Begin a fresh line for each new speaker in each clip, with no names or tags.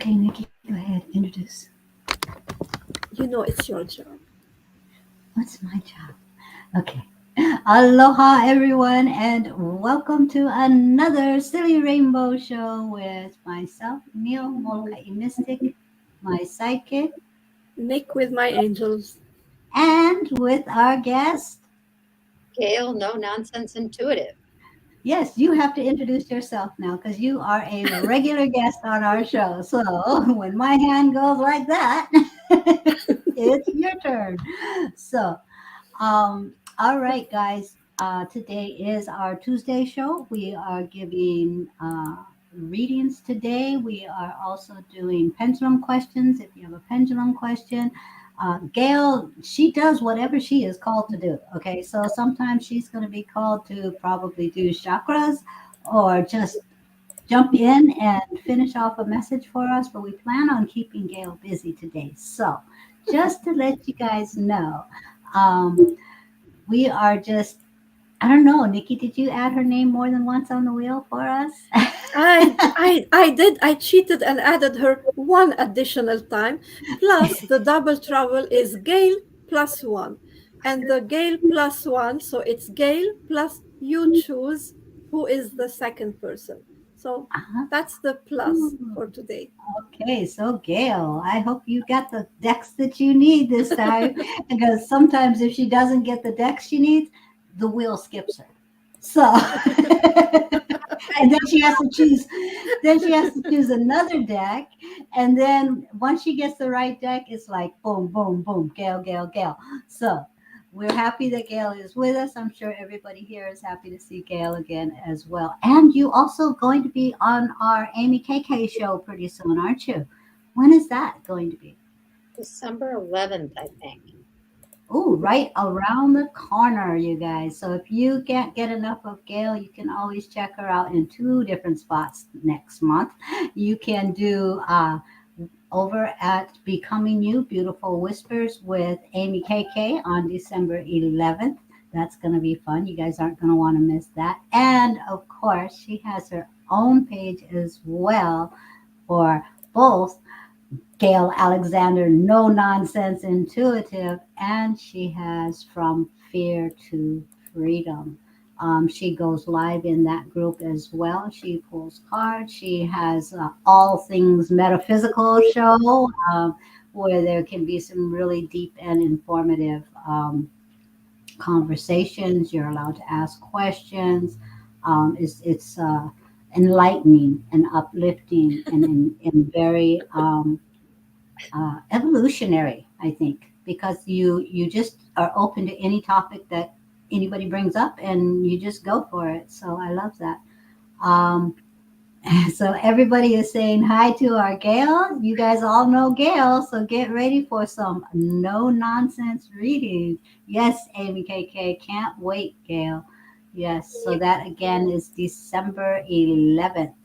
Okay, Nikki, go ahead, introduce.
You know it's your job.
What's my job? Okay. Aloha, everyone, and welcome to another Silly Rainbow Show with myself, Neil Molokai Mystic, my sidekick,
Nick with my angels.
and with our guest.
Gail, no nonsense intuitive.
Yes, you have to introduce yourself now because you are a regular guest on our show. So when my hand goes like that, it's your turn. So, all right, guys. Today is our Tuesday show. We are giving readings today. We are also doing pendulum questions. If you have a pendulum question, Gail, she does whatever she is called to do. Okay, so sometimes she's going to be called to probably do chakras or just jump in and finish off a message for us, but we plan on keeping Gail busy today. So, just to let you guys know, um, we are just, I don't know, Nikki, did you add her name more than once on the wheel for us?
I did. I cheated and added her one additional time. Plus, the double trouble is Gail plus one. And the Gail plus one, so it's Gail plus you choose who is the second person. So
Uh-huh.
that's the plus
Ooh,
for today.
okay, so Gail, I hope you got the decks that you need this time because sometimes if she doesn't get the decks she needs, the wheel skips her. So,
I
and then she has to choose, then she has to choose another deck. And then once she gets the right deck, it's like boom, boom, boom, Gail, Gail, Gail. So we're happy that Gail is with us. I'm sure everybody here is happy to see Gail again as well. And you also going to be on our Amy KK show pretty soon, aren't you? When is that going to be?
December 11th, I think.
Oh, right around the corner, you guys. So if you can't get enough of Gail, you can always check her out in two different spots next month. You can do over at Becoming You, Beautiful Whispers with Amy KK on December 11th. That's going to be fun. You guys aren't going to want to miss that. And of course, she has her own page as well for both Gail Alexander, No Nonsense Intuitive, and she has From Fear to Freedom. She goes live in that group as well. She pulls cards. She has All Things Metaphysical show where there can be some really deep and informative conversations. You're allowed to ask questions. It's enlightening and uplifting and very evolutionary, I think, because you just are open to any topic that anybody brings up, and you just go for it. So I love that. Um, so everybody is saying hi to our Gail. You guys all know Gail, so get ready for some no nonsense readings. Yes, Amy KK, can't wait, Gail. Yes, so that again is December 11th,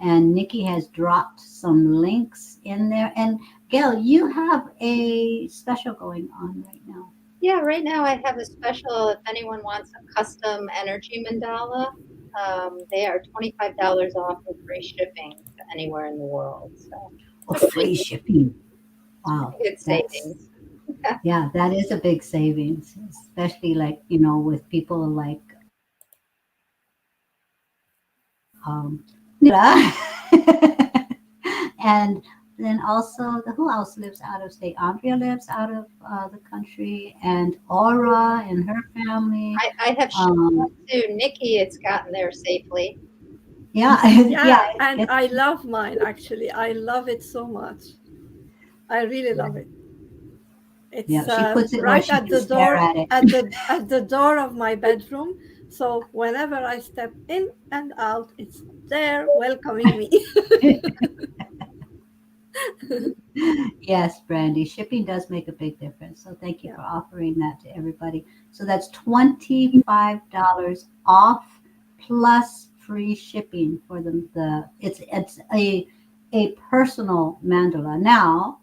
and Nikki has dropped some links in there. And Gail, you have a special going on right now.
Yeah, right now I have a special if anyone wants a custom energy mandala. They are $25 off with free shipping to anywhere in the world. So
Oh, free shipping.
it's
Wow,
pretty good
that's
savings.
yeah, that is a big savings, especially like with people like um, and then also who else lives out of state? Andrea lives out of the country, and Aura and her family.
I have shipped
Um,
one to Nikki. It's gotten there safely.
yeah, yeah,
Yeah, and
it's
I love mine actually. I love it so much. I really love it.
yeah.
It's
She puts it where
right
she
at
can
the
stare
door
at it.
at the door of my bedroom. So whenever I step in and out, it's there welcoming me.
Yes, Brandy, shipping does make a big difference. So thank you
Yeah.
for offering that to everybody. So that's $25 off plus free shipping for the it's a personal mandala. Now,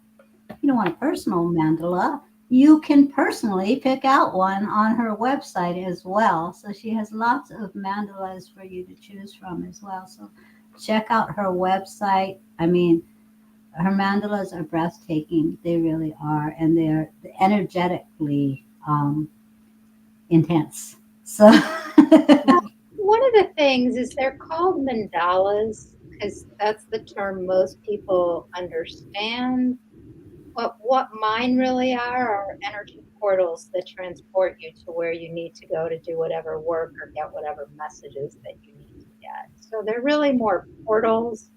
if you don't want a personal mandala, you can personally pick out one on her website as well. So she has lots of mandalas for you to choose from as well. So check out her website. I mean, her mandalas are breathtaking. They really are, and they're energetically intense. So,
One of the things is they're called mandalas because that's the term most people understand. But what mine really are energy portals that transport you to where you need to go to do whatever work or get whatever messages that you need to get. So they're really more portals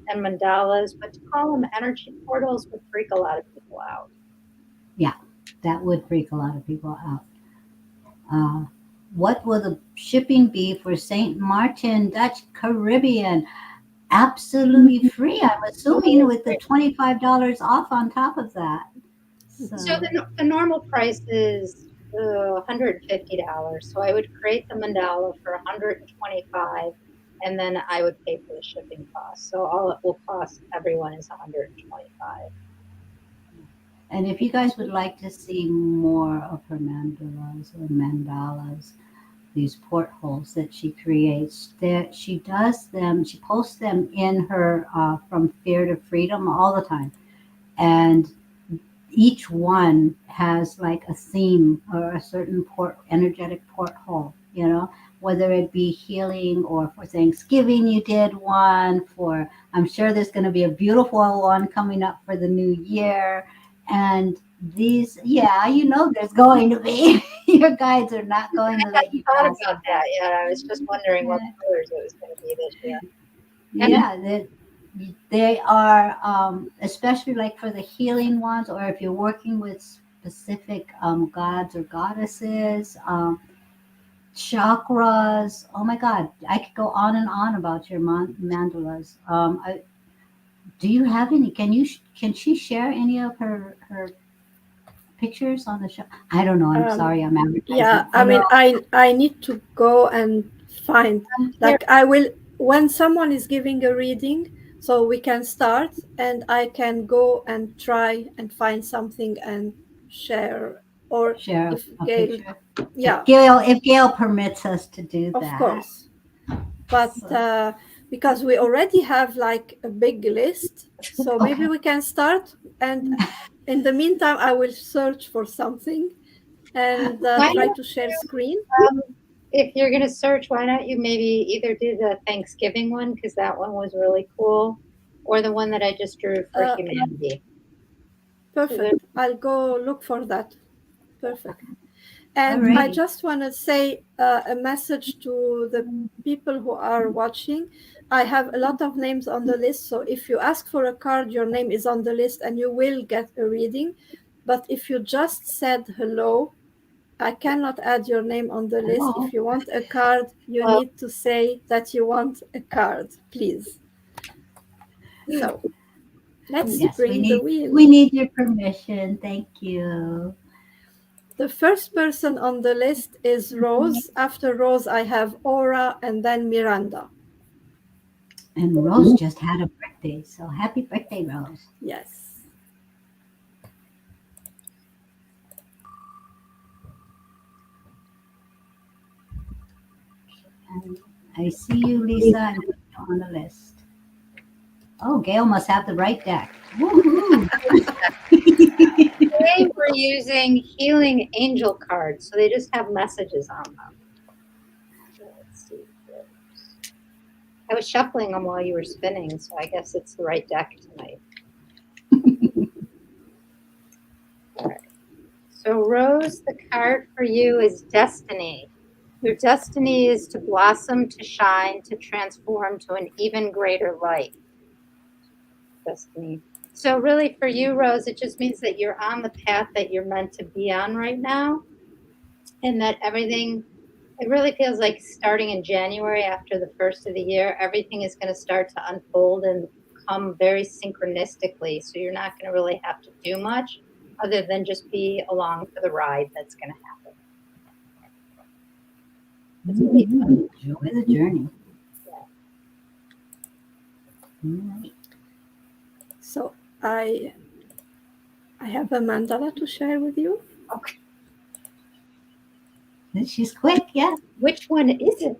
and mandalas, but to call them energy portals would freak a lot of people out.
yeah, that would freak a lot of people out. Uh, what will the shipping be for St. Martin, Dutch Caribbean? Absolutely free, I'm assuming, with the $25 off on top of that.
So
So,
the normal price is $150. So I would create the mandala for 125, and then I would pay for the shipping cost. So all it will cost everyone is 125.
and if you guys would like to see more of her mandalas or mandalas, these portholes that she creates, that she does them, she posts them in her From Fear to Freedom all the time. And each one has like a theme or a certain energetic porthole, whether it be healing, or for Thanksgiving you did one for, I'm sure there's going to be a beautiful one coming up for the new year. And these, yeah, there's going to be. Your guides are not going
I
to let
hadn't
you
thought
pass
about
on
that
that.
yet. I was just wondering what colors it was going to be this year. And
Yeah, they are, especially like for the healing ones, or if you're working with specific gods or goddesses, chakras. Oh my God, I could go on and on about your mandalas. Do you have any? Can she share any of her pictures on the show? I don't know. I'm
Um,
sorry, I'm
yeah,
advertising.
I
I know.
mean, I need to go and find,
I'm curious.
like, I will, when someone is giving a reading, so we can start, and I can go and try and find something and share, or
Share
if
a
Gail,
picture.
yeah,
If Gail permits us to do
of
that.
course. But
So,
because we already have like a big list, so maybe
okay.
we can start, and in the meantime I will search for something and
Why
try
don't
to share screen.
if you're going to search, why don't you maybe either do the Thanksgiving one because that one was really cool, or the one that I just drew for
uh,
humanity. So there,
Perfect, I'll go look for that. Perfect. And I
Alrighty.
just want to say a message to the people who are watching. I have a lot of names on the list, so if you ask for a card, your name is on the list and you will get a reading. But if you just said hello, I cannot add your name on the list.
Hello.
If you want a card, you
well,
need to say that you want a card, please. So let's
Yes, we
bring the
need
wheel.
we need your permission. Thank you.
The first person on the list is Rose. After Rose, I have Aura and then Miranda.
And Rose just had a birthday, so happy birthday, Rose.
Yes.
And I see you, Lisa, and put you on the list. Oh, Gail must have the right deck. Woohoo!
today we're using healing angel cards, so they just have messages on them. So let's see. I was shuffling them while you were spinning, so I guess it's the right deck tonight. All right. So Rose, the card for you is destiny. Your destiny is to blossom, to shine, to transform to an even greater light. Destiny. So really for you, Rose, it just means that you're on the path that you're meant to be on right now, and that everything, it really feels like starting in January after the first of the year, everything is going to start to unfold and come very synchronistically. So you're not going to really have to do much other than just be along for the ride that's going to happen. It's going to be fun.
Enjoy the journey.
Yeah.
Alright.
So I have a mandala to share with you.
Okay.
She's quick, yeah.
Which one is it?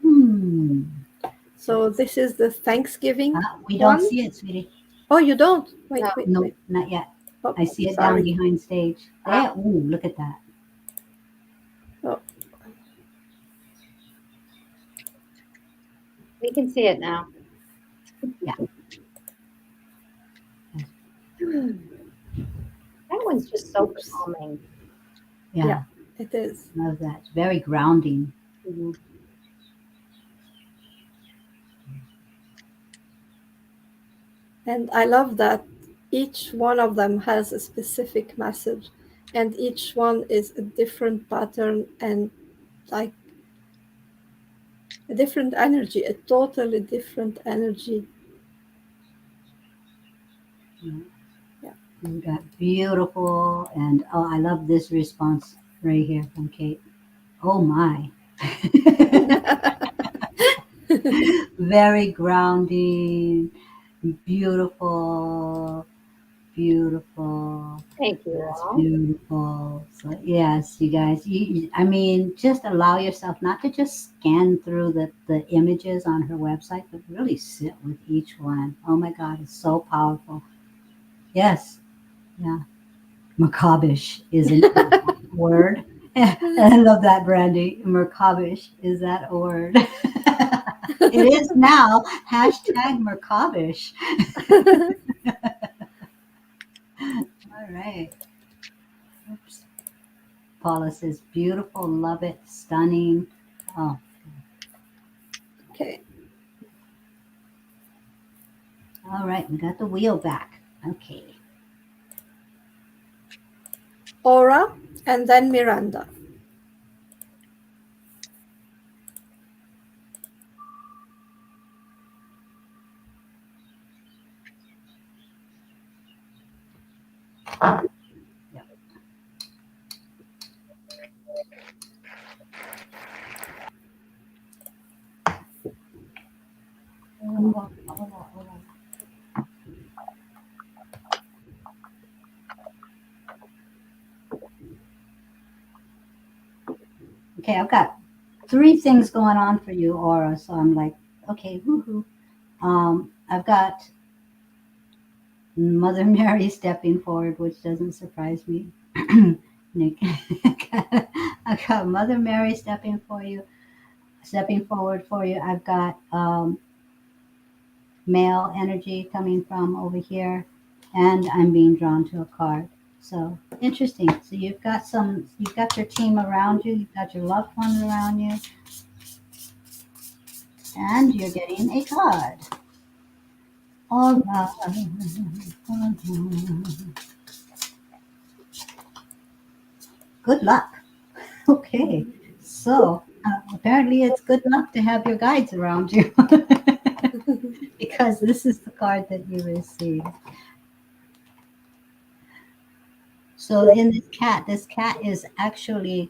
Hmm.
So this is the Thanksgiving
We don't
one.
see it, sweetie.
Oh, you don't?
No.
Wait,
No,
wait.
not yet.
Oh,
I see it down
sorry.
behind stage. There. Ooh, look at that.
Oh,
We can see it now.
Yeah.
That one's just so
oops.
calming.
Yeah.
Yeah, it is.
Love that. It's very grounding.
Mhm.
And I love that each one of them has a specific message, and each one is a different pattern and like a different energy, a totally different energy.
Yeah.
Yeah.
We got beautiful, and oh, I love this response right here from Kate. Oh my. Very grounding, beautiful, beautiful.
Thank you
That's
all.
beautiful. So yes, you guys. I mean, just allow yourself not to just scan through the images on her website, but really sit with each one. Oh my God, it's so powerful. Yes, yeah. Macabish is an word. I love that, Brandy. Mercabish, is that a word? It is now. Hashtag Mercabish. All right. Oops. Paula says, beautiful, love it, stunning. Oh,
Okay.
all right. We got the wheel back. Okay.
Aura, and then Miranda.
Yep. Okay, I've got three things going on for you, Aura. So I'm like, okay, woohoo. I've got Mother Mary stepping forward, which doesn't surprise me. Nick, I got Mother Mary stepping forward for you. I've got male energy coming from over here, and I'm being drawn to a card. So interesting. So you've got your team around you, you've got your loved ones around you, and you're getting a card. All right. Good luck. Okay. So apparently it's good luck to have your guides around you because this is the card that you received. So in this cat is actually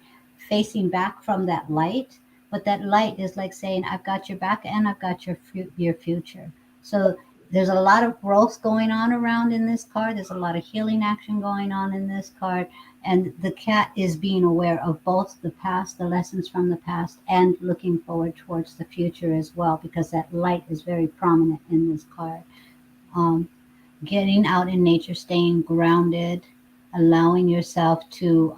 facing back from that light, but that light is like saying, "I've got your back and I've got your future." So there's a lot of growth going on around in this card. There's a lot of healing action going on in this card, and the cat is being aware of both the past, the lessons from the past, and looking forward towards the future as well, because that light is very prominent in this card. Um, Getting out in nature, staying grounded, allowing yourself to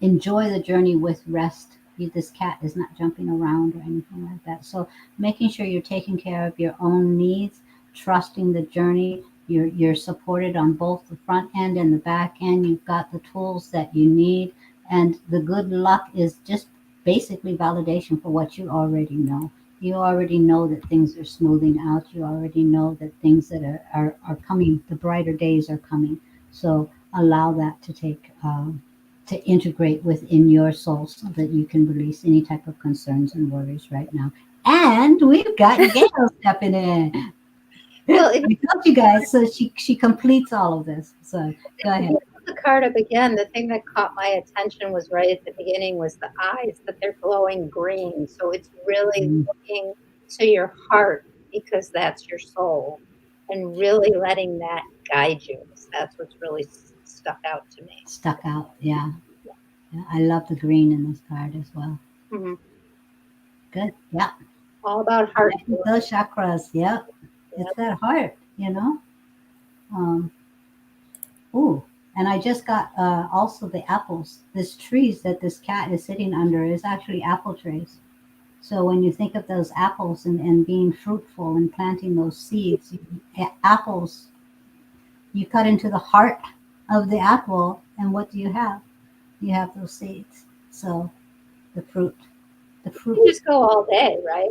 enjoy the journey with rest. This cat is not jumping around or anything like that. So making sure you're taking care of your own needs, trusting the journey. You're supported on both the front end and the back end. You've got the tools that you need, and the good luck is just basically validation for what you already know. You already know that things are smoothing out. You already know that things that are coming, the brighter days are coming. So allow that to to integrate within your soul so that you can release any type of concerns and worries right now. And we've got Gail stepping in.
Well, if
I told you guys, so she completes all of this. So go
you
ahead.
put the card up again, the thing that caught my attention was right at the beginning was the eyes, that they're glowing green. So it's really
Mm,
looking to your heart because that's your soul and really letting that guide you. That's what's really stuck out to me.
stuck out. Yeah. Yeah. I love the green in this card as well.
Mhm.
Good. Yeah.
All about heart.
Those chakras. Yep. It's
Yep.
that heart, Um, ooh, and I just got also the apples. This trees that this cat is sitting under is actually apple trees. So when you think of those apples and being fruitful and planting those seeds, apples, you cut into the heart of the apple, and what do you have? You have those seeds. So the fruit, the
We can
fruit.
just go all day, right?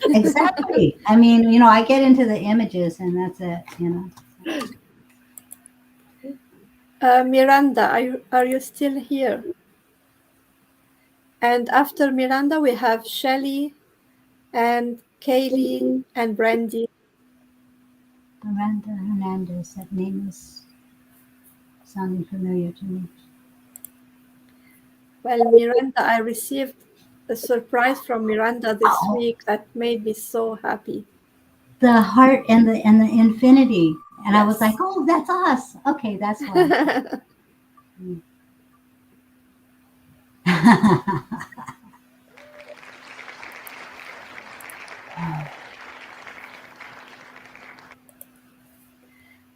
Exactly. I mean, I get into the images, and that's it.
Miranda, are you still here? And after Miranda, we have Shelley and Kaylee and Brandy.
Miranda Hernandez. That name is sounding familiar to me.
Well, Miranda, I received a surprise from Miranda this
Oh,
week that made me so happy.
the heart and the infinity, and I was like,
Yes.
oh, that's us. Okay, that's why. Mm.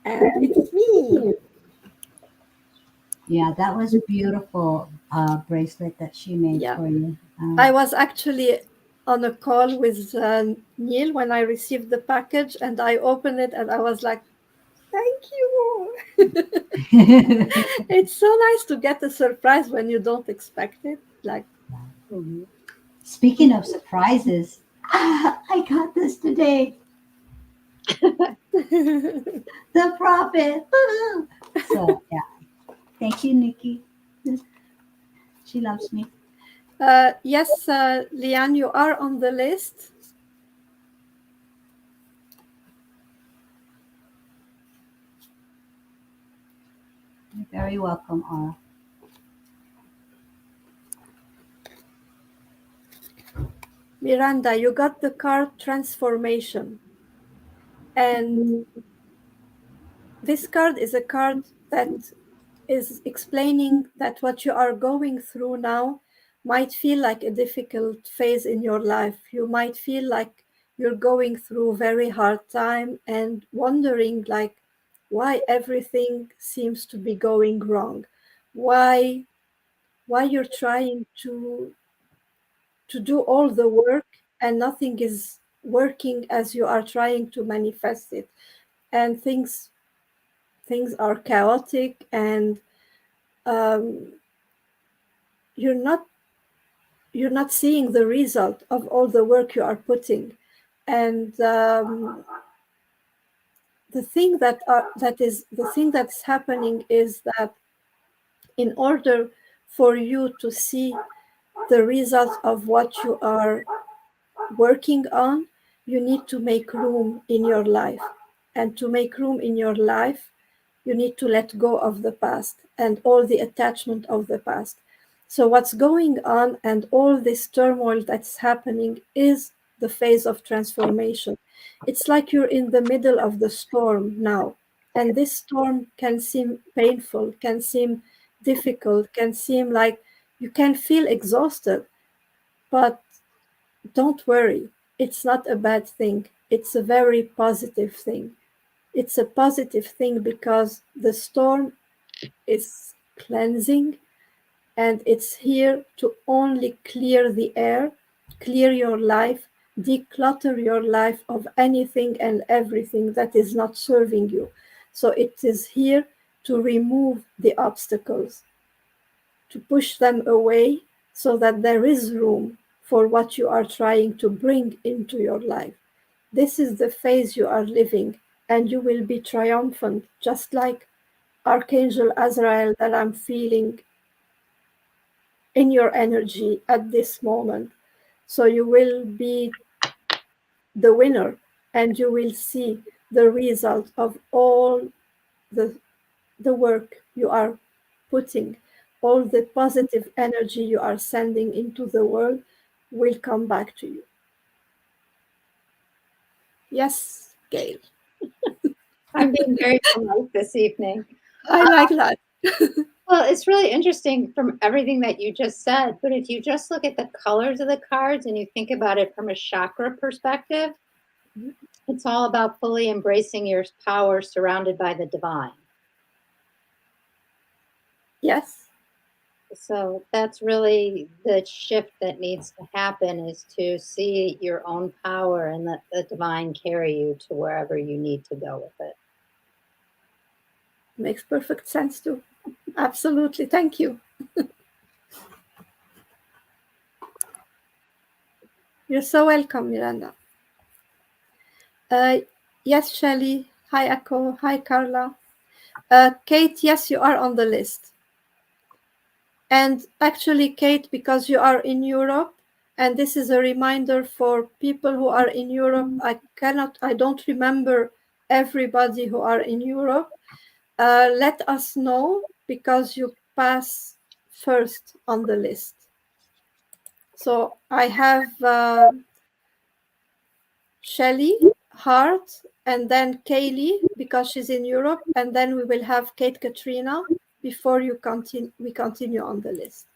And it's me.
Yeah, that was a beautiful bracelet that she made
Yeah.
for you.
I was actually on a call with Neil when I received the package and I opened it and I was like, thank you. It's so nice to get a surprise when you don't expect it. Like,
Mhm.
Speaking of surprises, I got this today. The prophet. So yeah, thank you, Nikki. She loves me.
yes, Leanne, you are on the list.
You're very welcome, Aura.
Miranda, you got the card transformation. And this card is a card that is explaining that what you are going through now might feel like a difficult phase in your life. You might feel like you're going through a very hard time and wondering like why everything seems to be going wrong. Why you're trying to do all the work and nothing is working as you are trying to manifest it. And things are chaotic and um, you're not you're not seeing the result of all the work you are putting. And the thing that's happening is that in order for you to see the results of what you are working on, you need to make room in your life. And to make room in your life, you need to let go of the past and all the attachment of the past. So, what's going on and all this turmoil that's happening is the phase of transformation. It's like you're in the middle of the storm now. And this storm can seem painful, can seem difficult, can seem like you can feel exhausted. But don't worry, it's not a bad thing. It's a very positive thing. It's a positive thing because the storm is cleansing and it's here to only clear the air, clear your life, declutter your life of anything and everything that is not serving you. So it is here to remove the obstacles, to push them away so that there is room for what you are trying to bring into your life. This is the phase you are living, and you will be triumphant, just like Archangel Azrael that I'm feeling in your energy at this moment. So you will be the winner and you will see the result of all the, the work you are putting, all the positive energy you are sending into the world will come back to you. Yes, Gail.
I'm being very polite this evening.
I like that.
Well, it's really interesting from everything that you just said, but if you just look at the colors of the cards and you think about it from a chakra perspective, it's all about fully embracing your power surrounded by the divine.
Yes,
So that's really the shift that needs to happen, is to see your own power and let the divine carry you to wherever you need to go with it.
makes perfect sense too. Absolutely. Thank you. You're so welcome, Miranda. Uh, yes, Shelley. Hi, Echo. Hi, Carla. Kate, yes, you are on the list. And actually, Kate, because you are in Europe, and this is a reminder for people who are in Europe, I don't remember everybody who are in Europe. Let us know because you pass first on the list. So I have Shelley, Hart, and then Kaylee because she's in Europe, and then we will have Kate Katrina before we continue on the list.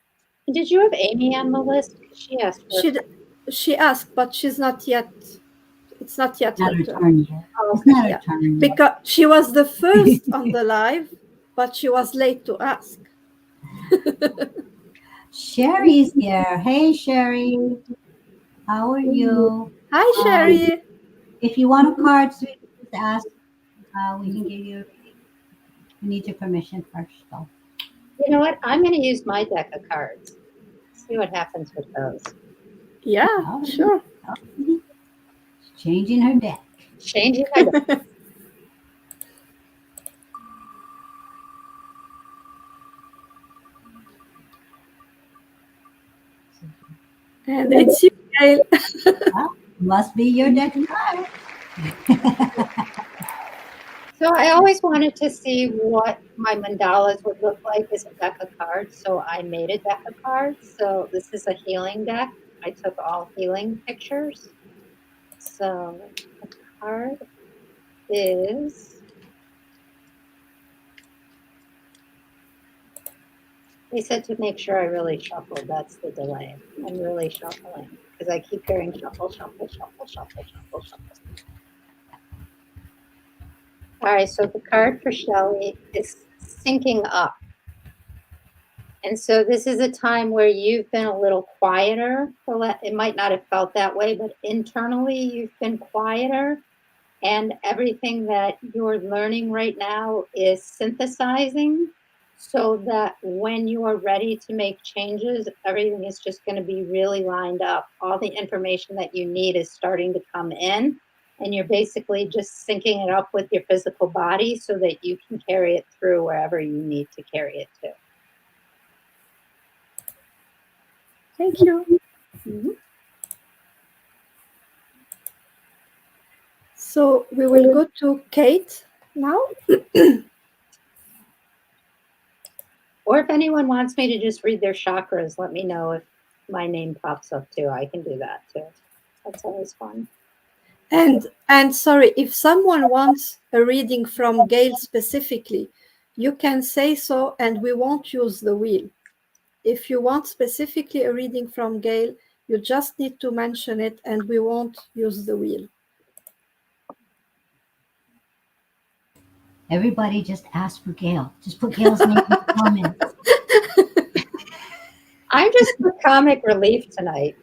And did you have Amy on the list? Because she asked for.
She she asked, but she's not yet. It's not yet
Not
her
her
turn.
turn yet.
Oh,
It's
okay.
not her
Yeah,
turn yet.
because she was the first on the live, but she was late to ask.
Sherry's here. Hey, Sherry. How are you?
Hi,
Um,
Sherry.
if you want a card, so you can just ask. We can give you a reading. We need your permission first, though.
You know what? I'm going to use my deck of cards. See what happens with those.
Yeah,
Oh,
sure.
she's changing her deck.
Changing my deck.
And it's you, Gail.
Well, must be your deck of cards.
So I always wanted to see what my mandalas would look like as a deck of cards. So I made a deck of cards. So this is a healing deck. I took all healing pictures. So the card is, they said to make sure I really shuffle. That's the delay. I'm really shuffling because I keep hearing shuffle, shuffle, shuffle, shuffle, shuffle, shuffle. All right, so the card for Shelley is syncing up. And so this is a time where you've been a little quieter. It might not have felt that way, but internally you've been quieter. And everything that you're learning right now is synthesizing so that when you are ready to make changes, everything is just going to be really lined up. All the information that you need is starting to come in, and you're basically just syncing it up with your physical body so that you can carry it through wherever you need to carry it to.
Thank you.
Mm-hmm.
So we will go to Kate now.
Or if anyone wants me to just read their chakras, let me know if my name pops up too. I can do that too. That's always fun.
And sorry, if someone wants a reading from Gail specifically, you can say so and we won't use the wheel. If you want specifically a reading from Gail, you just need to mention it and we won't use the wheel.
Everybody just ask for Gail. Just put Gail's name in the comments.
I'm just for comic relief tonight.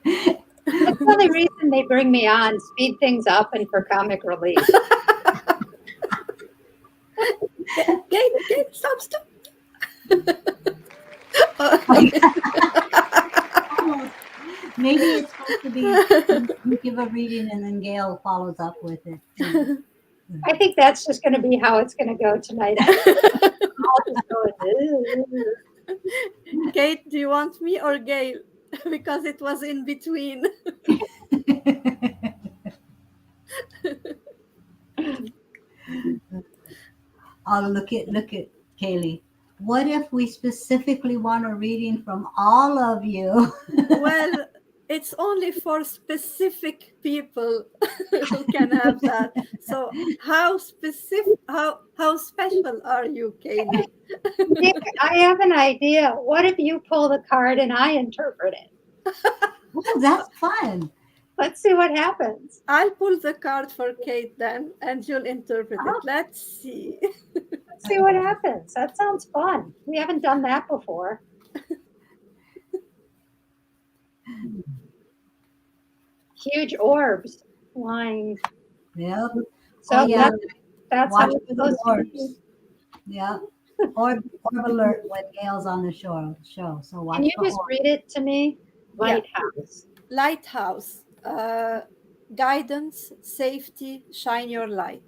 That's the only reason they bring me on, speed things up and for comic relief.
Gail, stop.
Almost. Maybe it's supposed to be you give a reading and then Gail follows up with it.
I think that's just going to be how it's going to go tonight. I'll just go,
Kate, do you want me or Gail? Because it was in between.
Oh, look at Kaylee. What if we specifically want a reading from all of you?
Well, it's only for specific people who can have that. So how special are you, Kaylee?
Nick, I have an idea. What if you pull the card and I interpret it?
Oh, that's fun.
Let's see what happens.
I'll pull the card for Kate then, and you'll interpret it.
Oh,
Let's see.
let's see what happens. That sounds fun. We haven't done that before. Huge orbs flying.
Yep. Oh
So
yeah.
that's how
Watch
it's
for the
supposed to be.
orbs. Yep. Orb alert when Gail's on the show. So
Can
watch
you
for
just
orbs.
read it to me?
Yeah,
Lighthouse.
lighthouse, guidance, safety, shine your light.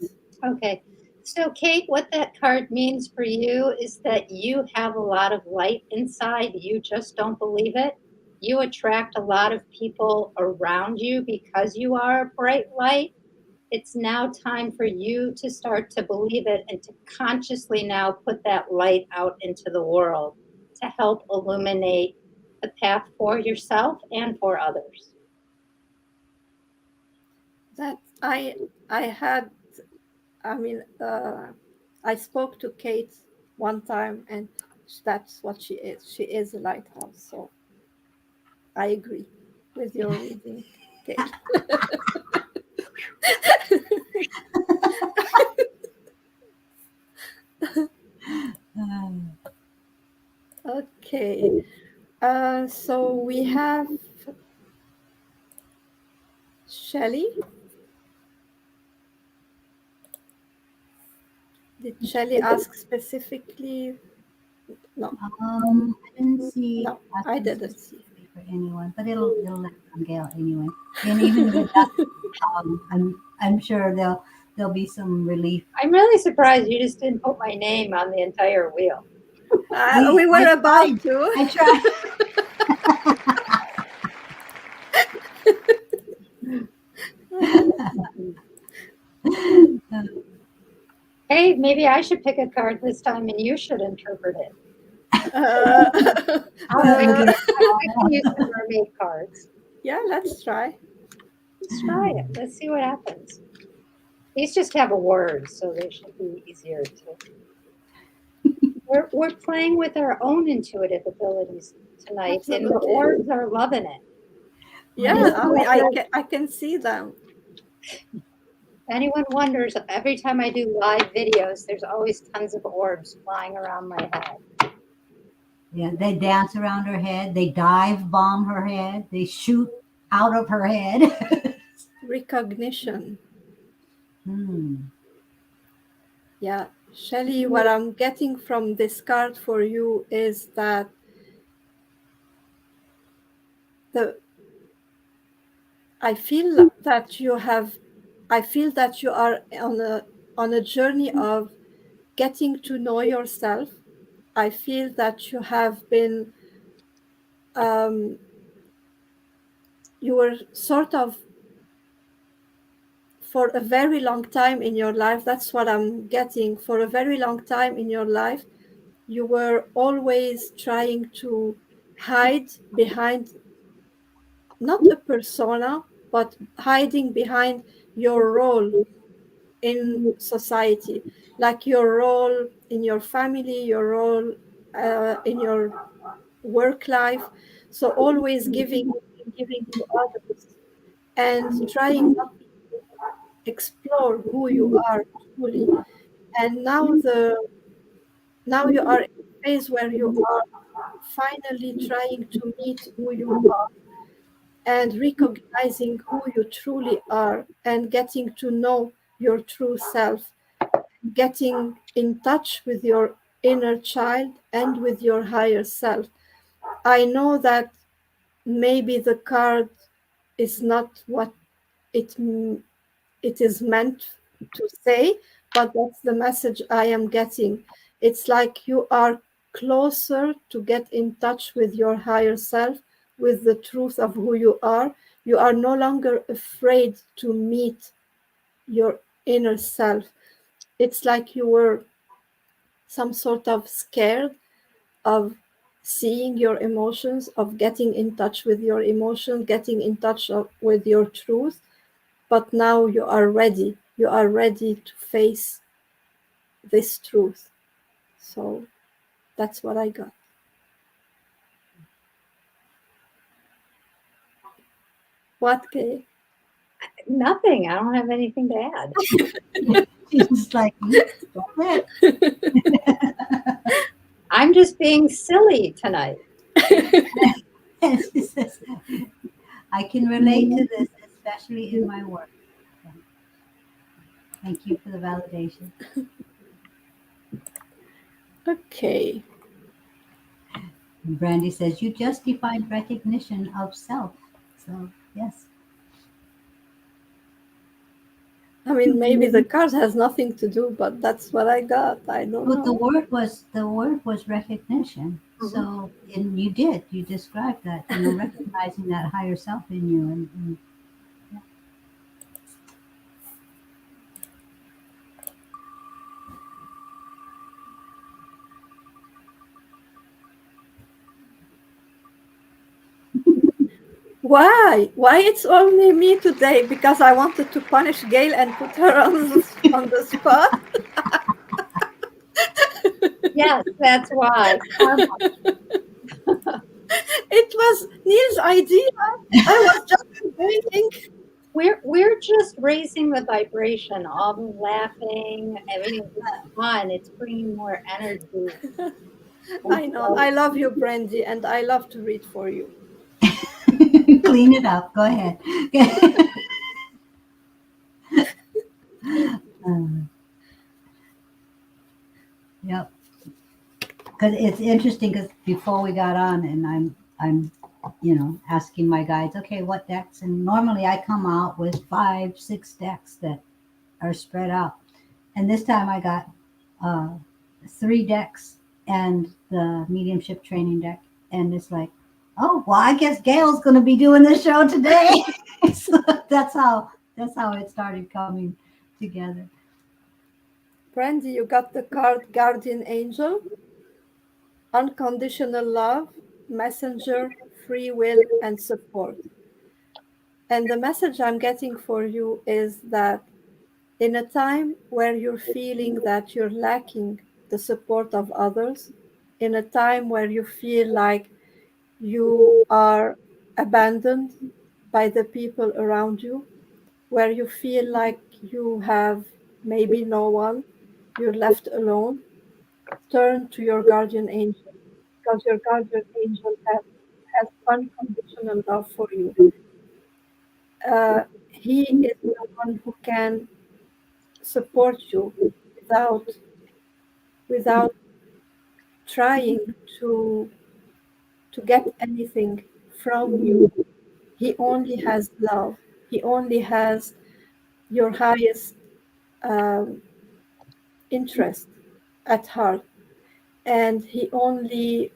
Okay. So, Kate, what that card means for you is that you have a lot of light inside. You just don't believe it. You attract a lot of people around you because you are a bright light. It's now time for you to start to believe it and to consciously now put that light out into the world to help illuminate the path for yourself and for others.
That I had. I mean, I spoke to Kate one time, and that's what she is. She is a lighthouse. So I agree with your reading, Kate.
Um,
Okay. So we have Shelley. Did Shelley ask specifically? No,
I didn't see
no, I
asking
didn't see.
specifically for anyone, but it'll land on Gail anyway. And even if it doesn't, I'm sure there'll be some relief.
I'm really surprised you just didn't put my name on the entire wheel.
We
I
were
tried.
about to.
I tried.
Hey, maybe I should pick a card this time and you should interpret it.
Uh,
I'll
uh,
I can use the mermaid cards.
yeah, let's try.
Let's try it. Let's see what happens. These just have a word, so they should be easier to. We're playing with our own intuitive abilities tonight, and the
Absolutely.
orbs are loving it.
Yeah,
If
I can see them.
anyone wonders, every time I do live videos, there's always tons of orbs flying around my head.
Yeah, they dance around her head. They dive bomb her head. They shoot out of her head.
Recognition.
Hmm.
Yeah. Shelley, what I'm getting from this card for you is that the I feel that you have I feel that you are on a journey of getting to know yourself. I feel that you have been um, you were sort of for a very long time in your life. That's what I'm getting. For a very long time in your life, you were always trying to hide behind not a persona, but hiding behind your role in society, like your role in your family, your role in your work life. So always giving to others and trying not to explore who you are truly. And now you are in a phase where you are finally trying to meet who you are and recognizing who you truly are and getting to know your true self, getting in touch with your inner child and with your higher self. I know that maybe the card is not what it it is meant to say, but that's the message I am getting. It's like you are closer to get in touch with your higher self, with the truth of who you are. You are no longer afraid to meet your inner self. It's like you were some sort of scared of seeing your emotions, of getting in touch with your emotions, getting in touch with your truth. But now you are ready. You are ready to face this truth. So that's what I got. What, Kay?
Nothing. I don't have anything to add.
She's just like, go ahead.
I'm just being silly tonight.
And she says, I can relate to this, especially in my work. So, thank you for the validation.
Okay.
And Brandy says, you just defined recognition of self. So, yes.
I mean, maybe the card has nothing to do, but that's what I got. I don't
But
know.
the word was recognition.
Mhm.
So, and you described that, recognizing that higher self in you. And
Why? Why it's only me today? Because I wanted to punish Gail and put her on the spot.
Yes, that's why. Karma.
It was Neil's idea. I was just debating.
We're just raising the vibration, all the laughing. I mean, it's fun. It's bringing more energy and
I know.
flow.
I love you, Brandy, and I love to read for you.
clean it up. Go ahead. Yep. Because it's interesting because before we got on and I'm asking my guides, okay, what decks? And normally I come out with 5 6 decks that are spread out, and this time I got uh 3 decks and the mediumship training deck, and it's like, oh well, I guess Gail's going to be doing the show today. So that's how it started coming together.
Brandy, you got the card Guardian Angel, Unconditional Love, Messenger, Free Will, and Support. And the message I'm getting for you is that in a time where you're feeling that you're lacking the support of others, in a time where you feel like you are abandoned by the people around you, where you feel like you have maybe no one, you're left alone, turn to your guardian angel because your guardian angel has unconditional love for you. He is the one who can support you without without trying to to get anything from you. He only has love. He only has your highest um, interest at heart, and he only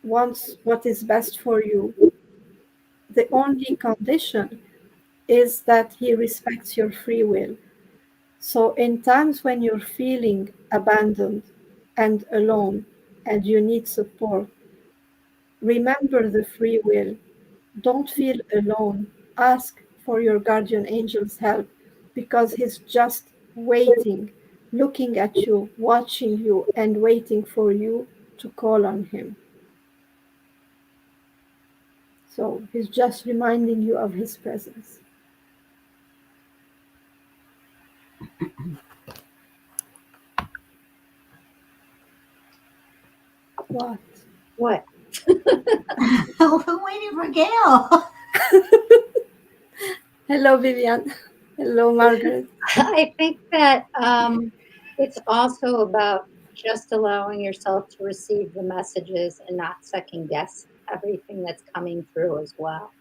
wants what is best for you. The only condition is that he respects your free will. So, in times when you're feeling abandoned and alone and you need support, remember the free will. Don't feel alone. Ask for your guardian angel's help because he's just waiting, looking at you, watching you, and waiting for you to call on him. So he's just reminding you of his presence. What?
What?
We're waiting for Gail.
Hello, Vivian. Hello, Margaret.
I think that it's also about just allowing yourself to receive the messages and not second guess everything that's coming through as well.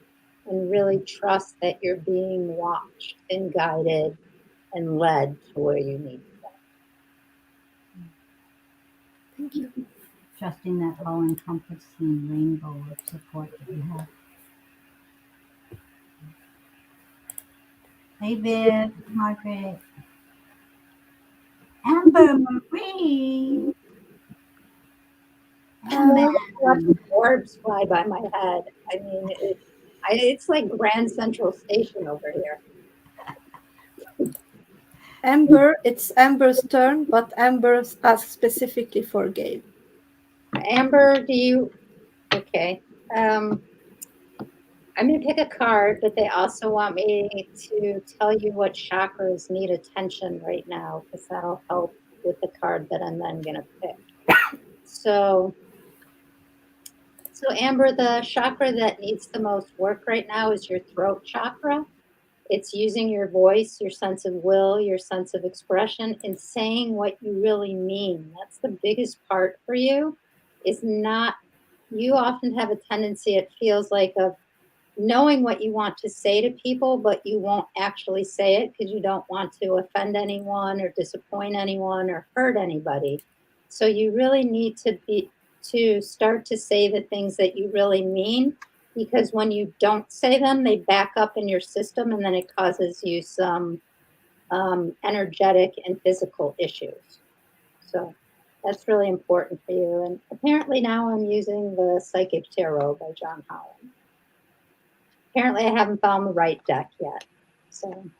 And really trust that you're being watched and guided and led to where you need to
Thank you.
Trusting that all-encompassing rainbow of support that you have. Hey, Viv, Margaret, Amber Marie.
watching orbs fly by my head. I mean, it's like Grand Central Station over here.
Amber, it's Amber's turn, but Amber asked specifically for Gail.
Amber, do you? Okay. I'm going to pick a card, but they also want me to tell you what chakras need attention right now, because that'll help with the card that I'm then going to pick. So, Amber, the chakra that needs the most work right now is your throat chakra. It's using your voice, your sense of will, your sense of expression, and saying what you really mean. That's the biggest part for you, is not, you often have a tendency, it feels like, of knowing what you want to say to people, but you won't actually say it because you don't want to offend anyone or disappoint anyone or hurt anybody. So you really need to start to say the things that you really mean, because when you don't say them, they back up in your system, and then it causes you some energetic and physical issues. So that's really important for you. And apparently now I'm using the Psychic Tarot by John Holland. Apparently I haven't found the right deck yet. So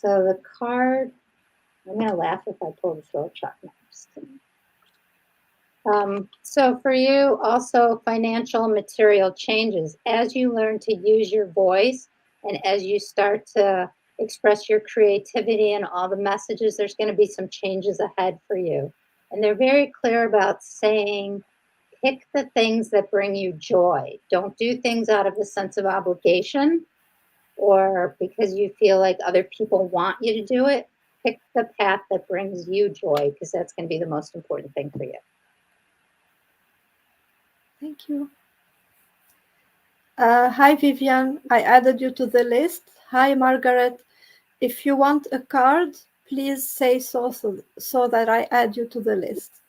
the card, I'm going to laugh if I pull the throat chakra. So for you, also financial material changes. As you learn to use your voice and as you start to express your creativity and all the messages, there's going to be some changes ahead for you. And they're very clear about saying, pick the things that bring you joy. Don't do things out of a sense of obligation or because you feel like other people want you to do it. Pick the path that brings you joy, because that's going to be the most important thing for you.
Thank you. Hi, Vivian. I added you to the list. Hi, Margaret. If you want a card, please say so that I add you to the list.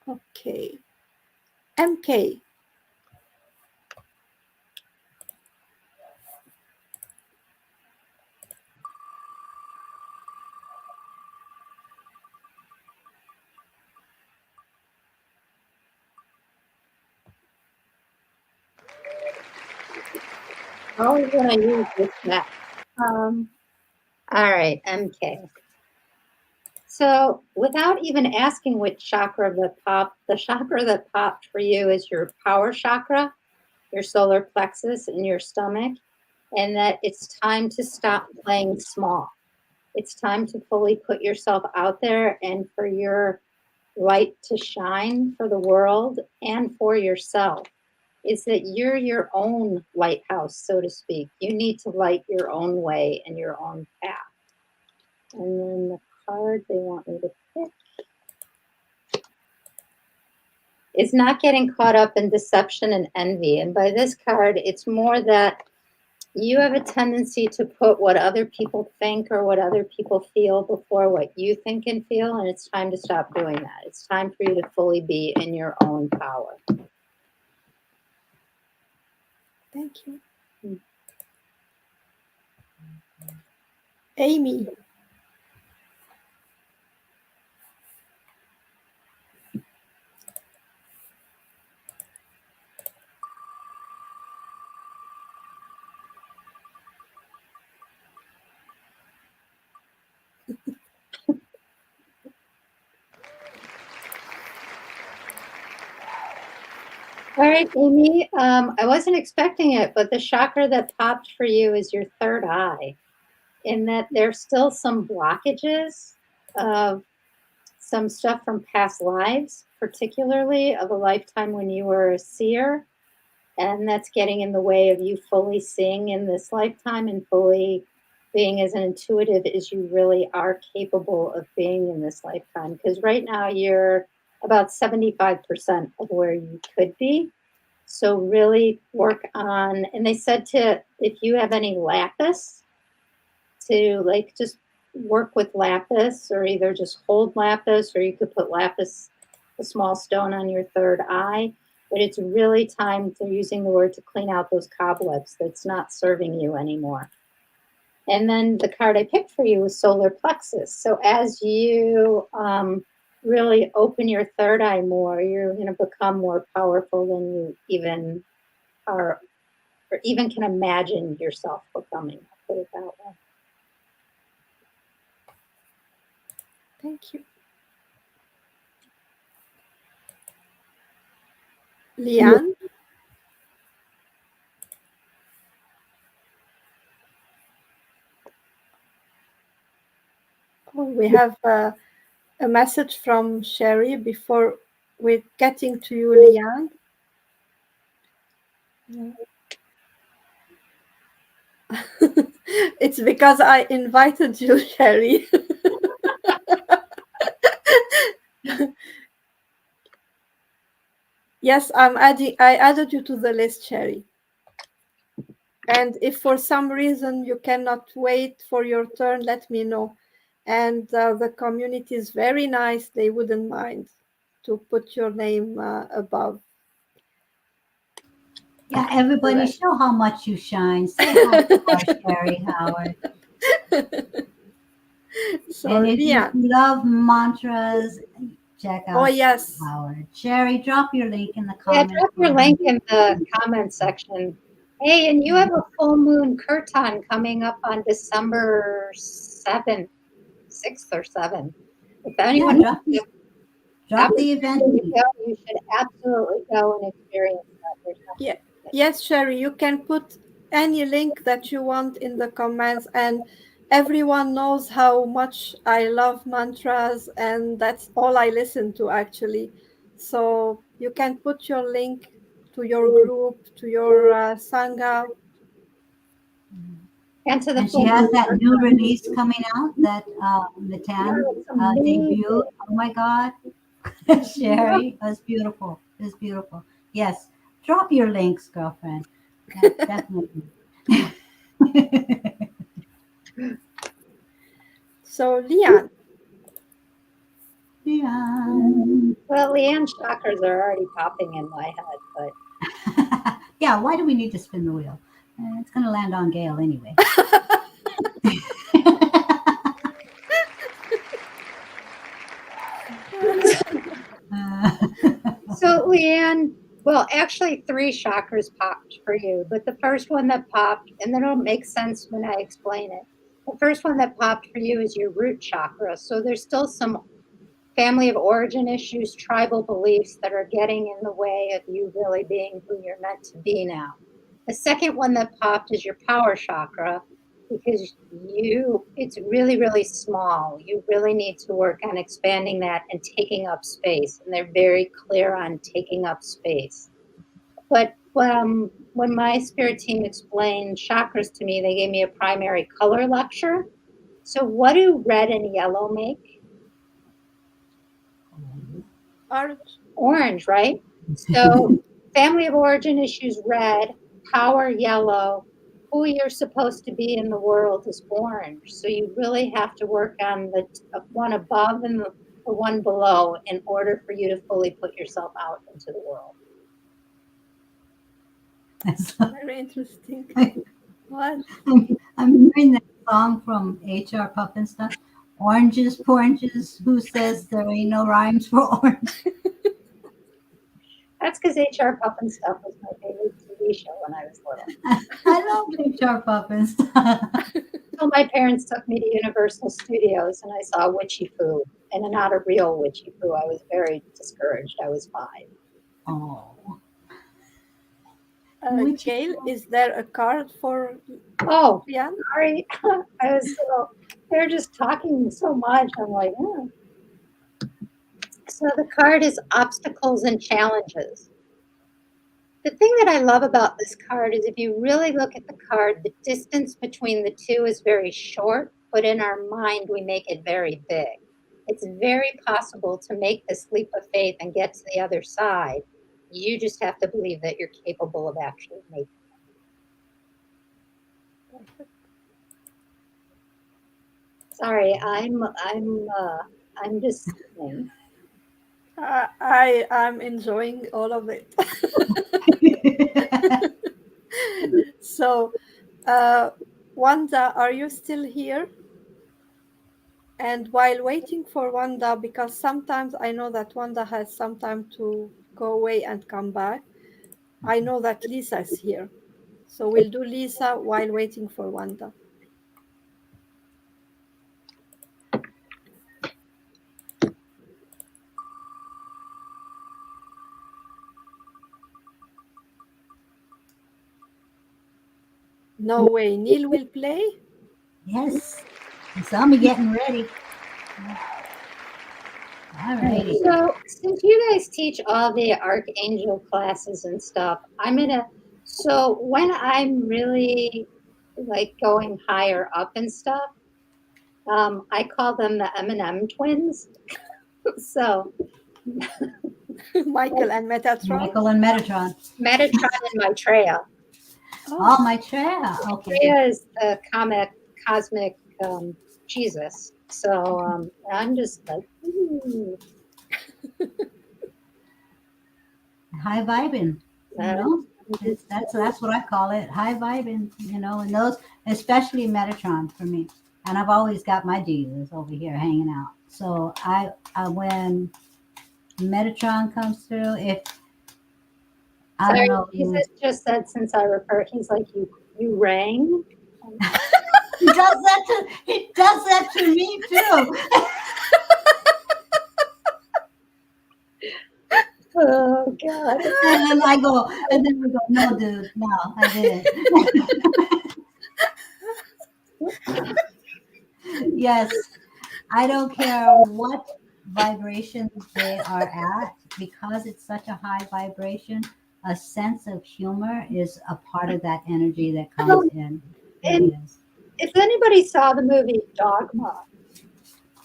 Okay. MK.
How are we going to use this map? All right, MK. So without even asking which chakra that popped, the chakra that popped for you is your power chakra, your solar plexus in your stomach, and that it's time to stop playing small. It's time to fully put yourself out there and for your light to shine for the world and for yourself. Is that you're your own lighthouse, so to speak. You need to light your own way and your own path. And then the card they want me to pick is not getting caught up in deception and envy. And by this card, it's more that you have a tendency to put what other people think or what other people feel before what you think and feel. And it's time to stop doing that. It's time for you to fully be in your own power.
Thank you. Amy.
All right, Amy, I wasn't expecting it, but the chakra that popped for you is your third eye, in that there's still some blockages of some stuff from past lives, particularly of a lifetime when you were a seer, and that's getting in the way of you fully seeing in this lifetime and fully being as intuitive as you really are capable of being in this lifetime. Because right now you're about 75% of where you could be. So really work on, and they said to, if you have any lapis, to like just work with lapis, or either just hold lapis, or you could put lapis, a small stone, on your third eye. But it's really time, they're using the word, to clean out those cobwebs that's not serving you anymore. And then the card I picked for you was solar plexus. So as you really open your third eye more, you're going to become more powerful than you even are, or even can imagine yourself becoming. I'll put it that way.
Thank you. Leanne? Oh, we have a message from Sherry before we're getting to you, Leanne. It's because I invited you, Sherry. Yes, I added you to the list, Sherry. And if for some reason you cannot wait for your turn, let me know. And the community is very nice. They wouldn't mind to put your name above.
Yeah, everybody,
Correct.
show how much you shine. Say hi to our Sherry Howard.
So,
And if you
Leanne.
love mantras, check
Oh,
out
yes.
Howard. Sherry, drop your link in the
Yeah,
comments
drop your
below.
link in the comment section. Hey, and you have a full moon kirtan coming up on December 7th, 6th or 7th. If
Yeah,
anyone has the
drop the event
opportunity to
link.
go, you should absolutely go and experience that. There's
Yeah.
nothing
Yes, Sherry, you can put any link that you want in the comments, and everyone knows how much I love mantras, and that's all I listen to actually. So you can put your link to your group, to your sangha.
and to the
And she
full
has
moon
that new
kirtan.
release coming out that
Yeah,
Matan
it's amazing.
debuted. Oh my God, Sherry, that's beautiful. It's beautiful. Yes, drop your links, girlfriend. Yeah, definitely.
So, Leanne,
Yeah.
Well, Leanne's chakras are already popping in my head, but
Yeah, why do we need to spin the wheel? It's going to land on Gail anyway. Uh,
so, Leanne, well, actually, three chakras popped for you, but the first one that popped, and then it'll make sense when I explain it. The first one that popped for you is your root chakra. So, there's still some family of origin issues, tribal beliefs that are getting in the way of you really being who you're meant to be now. The second one that popped is your power chakra because it's really, really small. You really need to work on expanding that and taking up space. And they're very clear on taking up space. But when my spirit team explained chakras to me, they gave me a primary color lecture. So, what do red and yellow make?
orange.
Orange, right? So, family of origin issues red, power yellow, who you're supposed to be in the world is orange. So, you really have to work on the one above and the one below in order for you to fully put yourself out into the world.
Very interesting. What?
I'm hearing that song from HR Puff and stuff. Oranges, poranges. Who says there ain't no rhymes for orange?
That's because HR Puff and Stuff was my favorite TV show when I was little.
I love HR Puff and stuff.
So my parents took me to Universal Studios and I saw Witchy Poo, and not a real Witchy Poo. I was very discouraged. I was 5.
Oh, which
Gail, is there a card for
Oh,
Leanne?
sorry. I was so, they're just talking so much. I'm like, oh. So the card is obstacles and challenges. The thing that I love about this card is if you really look at the card, the distance between the two is very short, but in our mind, we make it very big. It's very possible to make this leap of faith and get to the other side. You just have to believe that you're capable of actually making it. Sorry, I'm just saying.
I'm enjoying all of it. So, Wanda, are you still here? And while waiting for Wanda, because sometimes I know that Wanda has some time to go away and come back, I know that Lisa is here. So we'll do Lisa while waiting for Wanda. No way, Neil will play?
Yes. You saw me getting ready. All righty.
So, since you guys teach all the archangel classes and stuff, so when I'm really like going higher up and stuff, I call them the M&M twins. So,
Michael and Metatron?
Michael and Metatron.
Metatron and Maitreya.
Oh,
Oh,
Maitreya. Okay.
Maitreya is the cosmic Jesus. So I'm just like, ooh,
High vibing. You
uh,
know, that's what I call it. High vibing. And those, especially Metatron for me. And I've always got my Jesus over here hanging out. So I when Metatron comes through, if I don't
sorry,
know,
Jesus just said since I refer, he's like you rang.
he does that to me too.
Oh God.
And then we go, no, dude, no, I didn't. Yes, I don't care what vibration they are at, because it's such a high vibration. A sense of humor is a part of that energy that comes in. It
And
is.
if anybody saw the movie Dogma,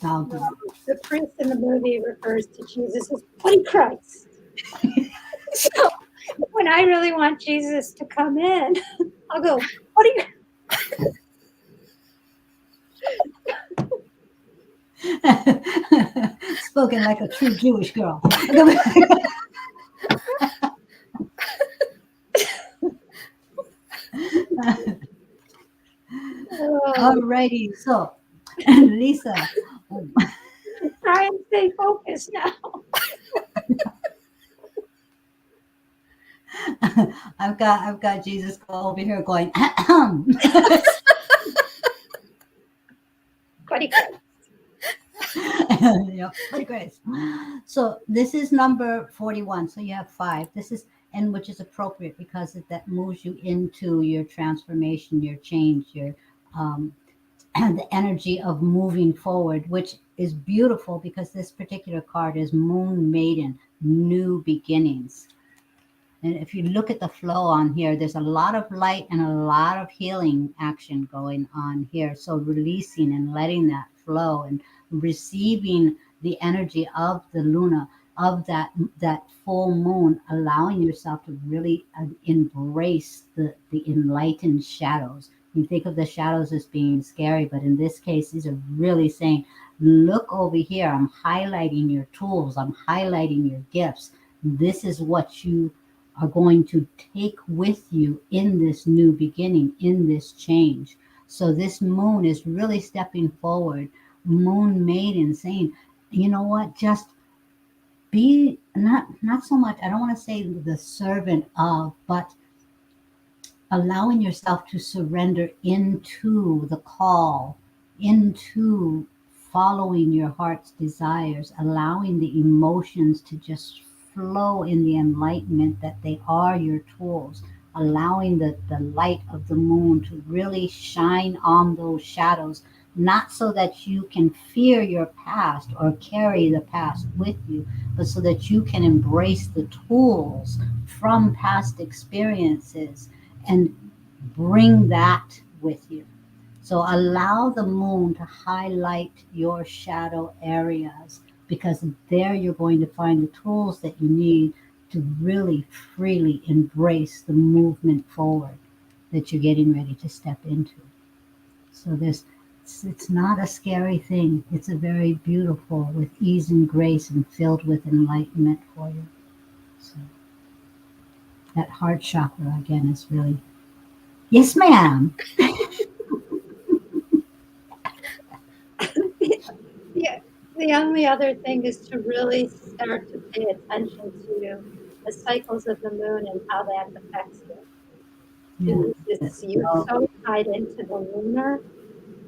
Dogma.
the priest in the movie refers to Jesus as Bloody Christ. So when I really want Jesus to come in, I'll go, what are you?
Spoken like a true Jewish girl.
Oh,
Alrighty, so Lisa,
try and stay focused now.
I've got Jesus over here going.
Bloody Christ.
Yep, pretty great. So this is number 41. So you have five. This is, and which is appropriate because that moves you into your transformation, your change, your and the energy of moving forward, which is beautiful because this particular card is Moon Maiden, new beginnings. And if you look at the flow on here, there's a lot of light and a lot of healing action going on here. So releasing and letting that flow and receiving the energy of the Luna, of that full moon, allowing yourself to really embrace the enlightened shadows. You think of the shadows as being scary, but in this case, these are really saying, look over here. I'm highlighting your tools. I'm highlighting your gifts. This is what you are going to take with you in this new beginning, in this change. So this moon is really stepping forward. Moon maiden saying, you know what, just be not so much, I don't want to say the servant of, but allowing yourself to surrender into the call, into following your heart's desires, allowing the emotions to just flow in the enlightenment that they are your tools, allowing the light of the moon to really shine on those shadows, not so that you can fear your past or carry the past with you, but so that you can embrace the tools from past experiences and bring that with you. So allow the moon to highlight your shadow areas, because there you're going to find the tools that you need to really freely embrace the movement forward that you're getting ready to step into. So it's not a scary thing. It's a very beautiful, with ease and grace and filled with enlightenment for you. So that heart chakra again is really, yes, ma'am.
the only other thing is to really start to pay attention to the cycles of the moon and how that affects you.
Yeah.
Because it's you're
So,
so tied into the lunar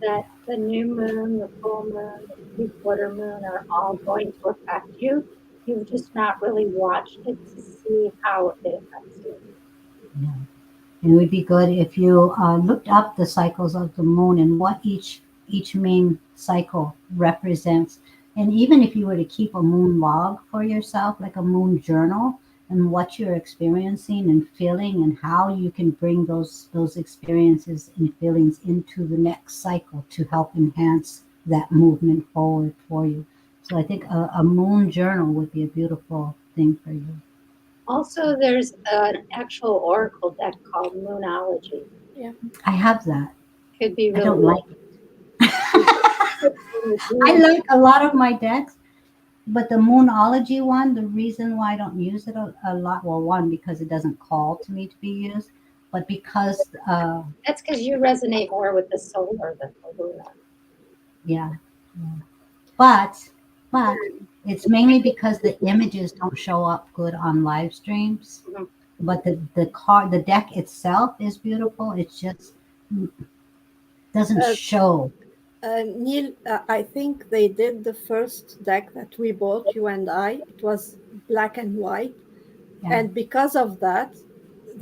that the new moon, the full moon, the three-quarter moon are all going to affect you. You've just not really watched it to see how it affects you.
yeah. And it would be good if you looked up the cycles of the moon and what each main cycle represents. And even if you were to keep a moon log for yourself, like a moon journal, and what you're experiencing and feeling, and how you can bring those experiences and feelings into the next cycle to help enhance that movement forward for you. So I think a moon journal would be a beautiful thing for you.
Also, there's an actual oracle deck called Moonology.
Yeah.
I have that.
Could be
I
really
don't like I
useful.
like a lot of my decks, but the Moonology one, the reason why I don't use it a lot, well, one, because it doesn't call to me to be used, but because,
That's because you resonate more with the solar than the lunar.
yeah, yeah. But it's mainly because the images don't show up good on live streams.
Mhm.
But the deck itself is beautiful. It just doesn't
Uh,
show.
Neil, I think they did the first deck that we bought, you and I. It was black and white.
Yeah.
And because of that,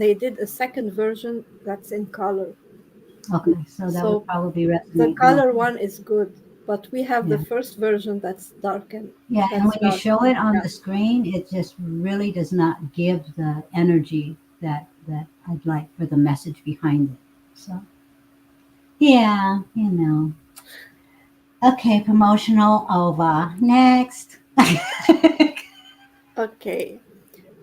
they did a second version that's in color.
Okay. So that would
So
probably
the
resonate more.
color one is good, but we have the
Yeah.
first version that's dark and
Yeah, and
that's
when you
dark.
show it on
Yeah.
the screen, it just really does not give the energy that I'd like for the message behind it. So yeah, you know. Okay, promotional over. Next.
Okay.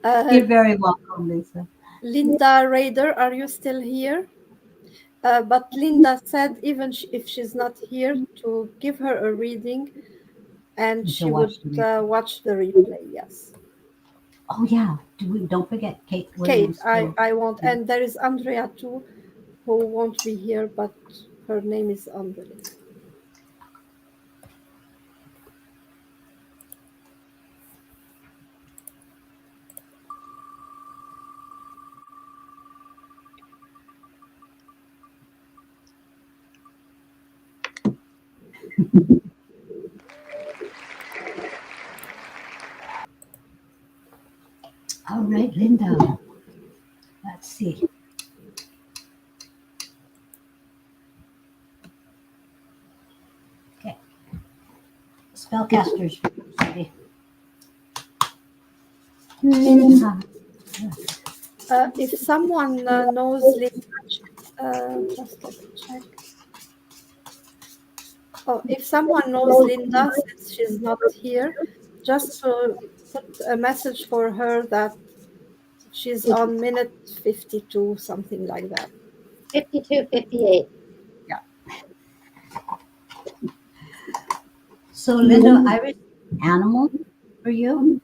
Uh,
You're very welcome, Lisa.
Linda Raider, are you still here? But Linda said even if she's not here, to give her a reading and
You should
she would
watch the replay.
watch the replay. Yes.
Oh yeah, don't forget Kate
Kate,
Williams
I,
too.
I won't.
Yeah.
And there is Andrea too, who won't be here, but her name is on the list.
All right, Linda. Let's see. Okay, spellcasters ready. Linda.
If someone knows Linda, just let me check. Oh, if someone knows Linda, since she's not here, just to put a message for her that she's on minute 52, something like that.
52, 58.
Yeah.
So Linda, I raised an animal for you.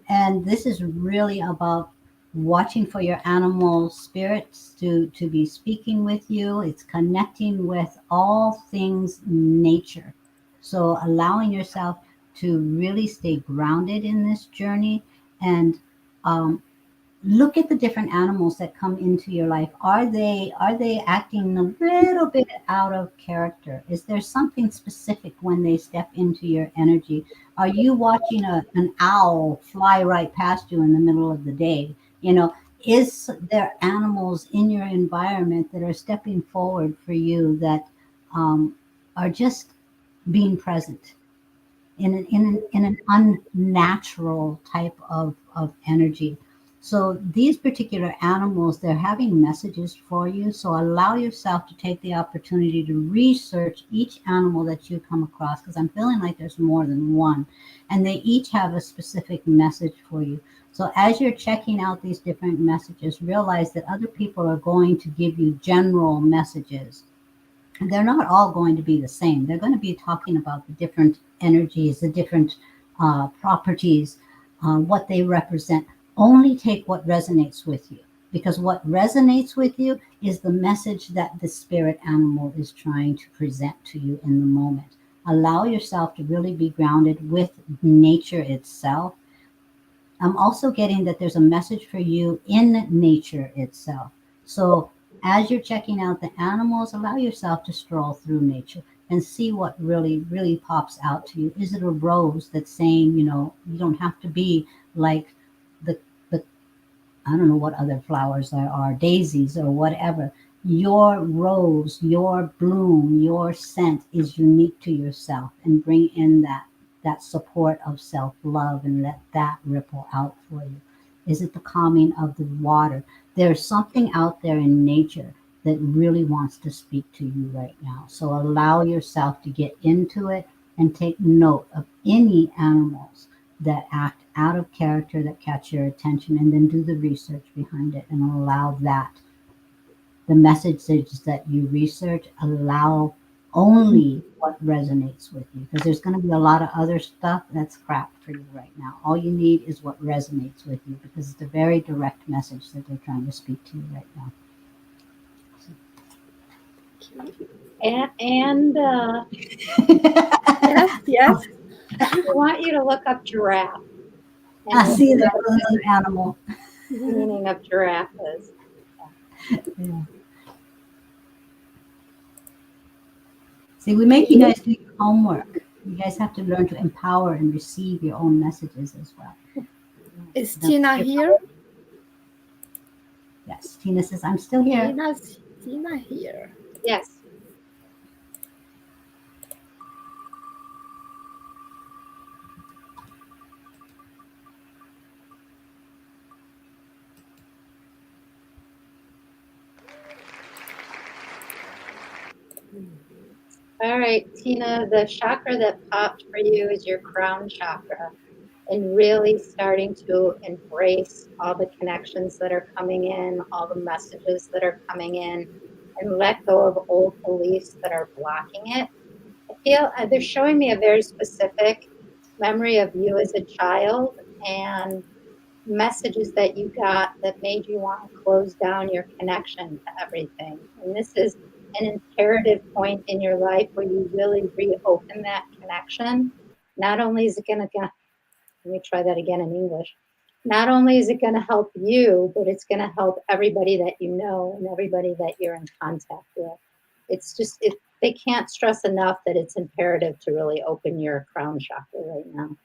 And this is really about watching for your animal spirits to be speaking with you. It's connecting with all things nature. So allowing yourself to really stay grounded in this journey and um, look at the different animals that come into your life. Are they acting a little bit out of character? Is there something specific when they step into your energy? Are you watching an owl fly right past you in the middle of the day? You know, is there animals in your environment that are stepping forward for you that are just being present in an unnatural type of energy? So these particular animals, they're having messages for you. So allow yourself to take the opportunity to research each animal that you come across, because I'm feeling like there's more than one, and they each have a specific message for you. So as you're checking out these different messages, realize that other people are going to give you general messages. They're not all going to be the same. They're going to be talking about the different energies, the different properties, what they represent. Only take what resonates with you, because what resonates with you is the message that the spirit animal is trying to present to you in the moment. allow yourself to really be grounded with nature itself. I'm also getting that there's a message for you in nature itself. So as you're checking out the animals, allow yourself to stroll through nature and see what really pops out to you. Is it a rose that's saying, you don't have to be like the I don't know what other flowers there are, daisies or whatever. Your rose, your bloom, your scent is unique to yourself, and bring in that support of self-love and let that ripple out for you. Is it the calming of the water? There's something out there in nature that really wants to speak to you right now. So allow yourself to get into it and take note of any animals that act out of character that catch your attention, and then do the research behind it and allow that the messages that you research, allow only what resonates with you, because there's going to be a lot of other stuff that's crap for you right now. All you need is what resonates with you, because it's a very direct message that they're trying to speak to you right now.
And
Yes, yes.
I want you to look up giraffe
I
and
see that
what
little animal.
the meaning of giraffe is.
Yeah. See, we make you guys do your homework. You guys have to learn to empower and receive your own messages as well.
Is Tina here?
Yes, Tina says, I'm still here.
Tina here.
Yes. All right, Tina, the chakra that popped for you is your crown chakra, and really starting to embrace all the connections that are coming in, all the messages that are coming in, and let go of old beliefs that are blocking it. I feel they're showing me a very specific memory of you as a child and messages that you got that made you want to close down your connection to everything. And this is an imperative point in your life where you really reopen that connection. Not only is it going to, let me try that again in English. Not only is it going to help you, but it's going to help everybody that you know and everybody that you're in contact with. It's just, they can't stress enough that it's imperative to really open your crown chakra right now.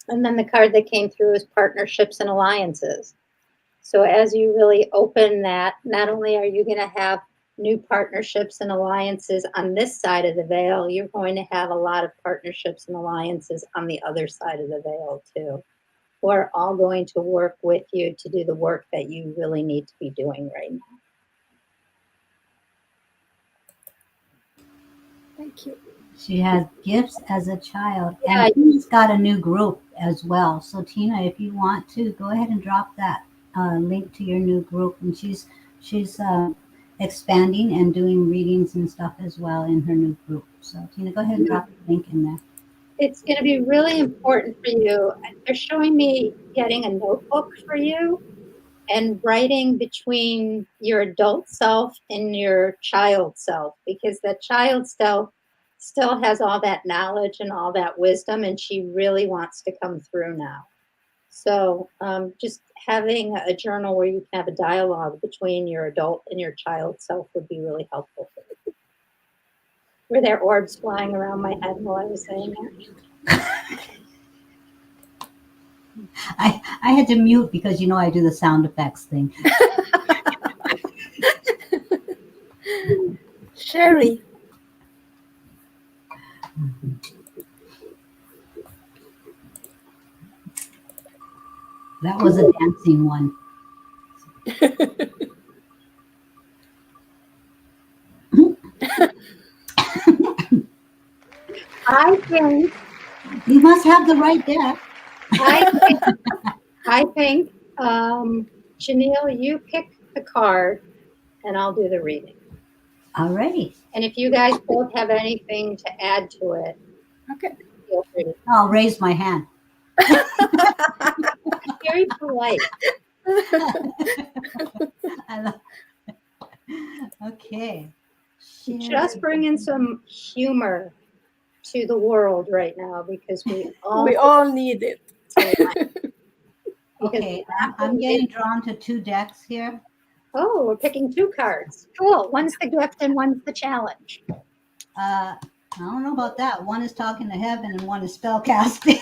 And then the card that came through is partnerships and alliances. So as you really open that, not only are you going to have new partnerships and alliances on this side of the veil, you're going to have a lot of partnerships and alliances on the other side of the veil too, who are all going to work with you to do the work that you really need to be doing right now.
Thank you.
She has gifts as a child,
Yeah.
and Tina's got a new group as well. So Tina, if you want to, go ahead and drop that link to your new group, and she's expanding and doing readings and stuff as well in her new group. So Tina, go ahead and drop the link in there.
It's going to be really important for you. They're showing me getting a notebook for you and writing between your adult self and your child self, because that child self still has all that knowledge and all that wisdom, and she really wants to come through now. So just having a journal where you can have a dialogue between your adult and your child self would be really helpful for you. Were there orbs flying around my head while I was saying that?
I had to mute because I do the sound effects thing.
Sherry.
That was a dancing one.
I think
You must have the right deck.
I think Janelle, you pick the card and I'll do the reading.
Alrighty.
And if you guys both have anything to add to it,
Okay.
feel free to.
I'll raise my hand.
Very polite.
I love Okay.
just bringing some humor to the world right now because we all
We all need it.
to laugh because
Okay, I'm
laughing is
getting drawn to two decks here.
oh, we're picking two cards. Cool. One's the gift and one's the challenge.
I don't know about that. One is talking to heaven and one is spell casting.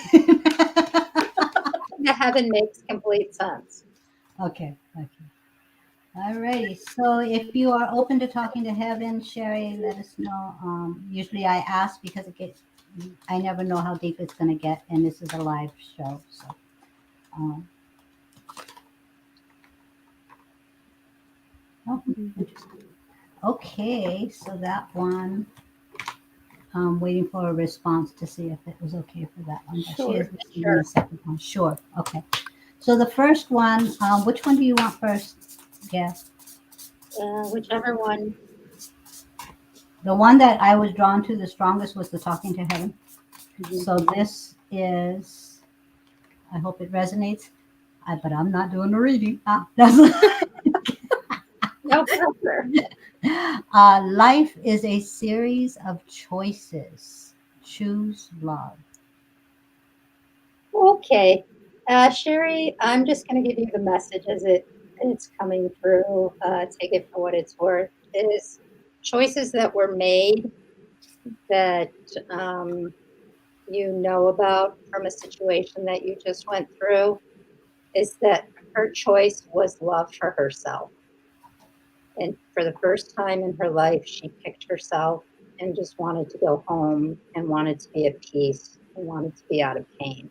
The heaven makes complete sense.
Okay, okay. Alrighty. So if you are open to talking to heaven, Sherry, let us know. Usually I ask because it gets, I never know how deep it's going to get, and this is a live show. So, um, oh, interesting. Okay, so that one, I'm waiting for a response to see if it was okay for that one. But she is
Sure.
receiving
Sure.
the second one. Sure. Okay. So the first one, which one do you want first? Yes.
Whichever one.
The one that I was drawn to the strongest was the talking to heaven.
Mhm.
So this is, I hope it resonates, but I'm not doing a reading. That's,
No pressure.
life is a series of choices. Choose love.
Okay. Sherry, I'm just going to give you the message as it's coming through. Take it for what it's worth. Is choices that were made that um, you know about from a situation that you just went through is that her choice was love for herself. And for the first time in her life, she picked herself and just wanted to go home and wanted to be at peace and wanted to be out of pain.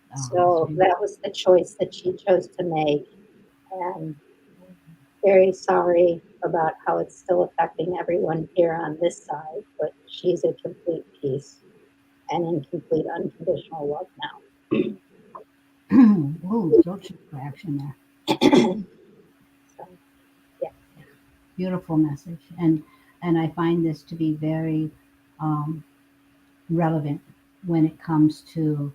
That's
So that was the choice that she chose to make. And very sorry about how it's still affecting everyone here on this side, but she's at complete peace and in complete unconditional love now.
Ooh, throat reaction there.
So, yeah.
Beautiful message, and I find this to be very um, relevant when it comes to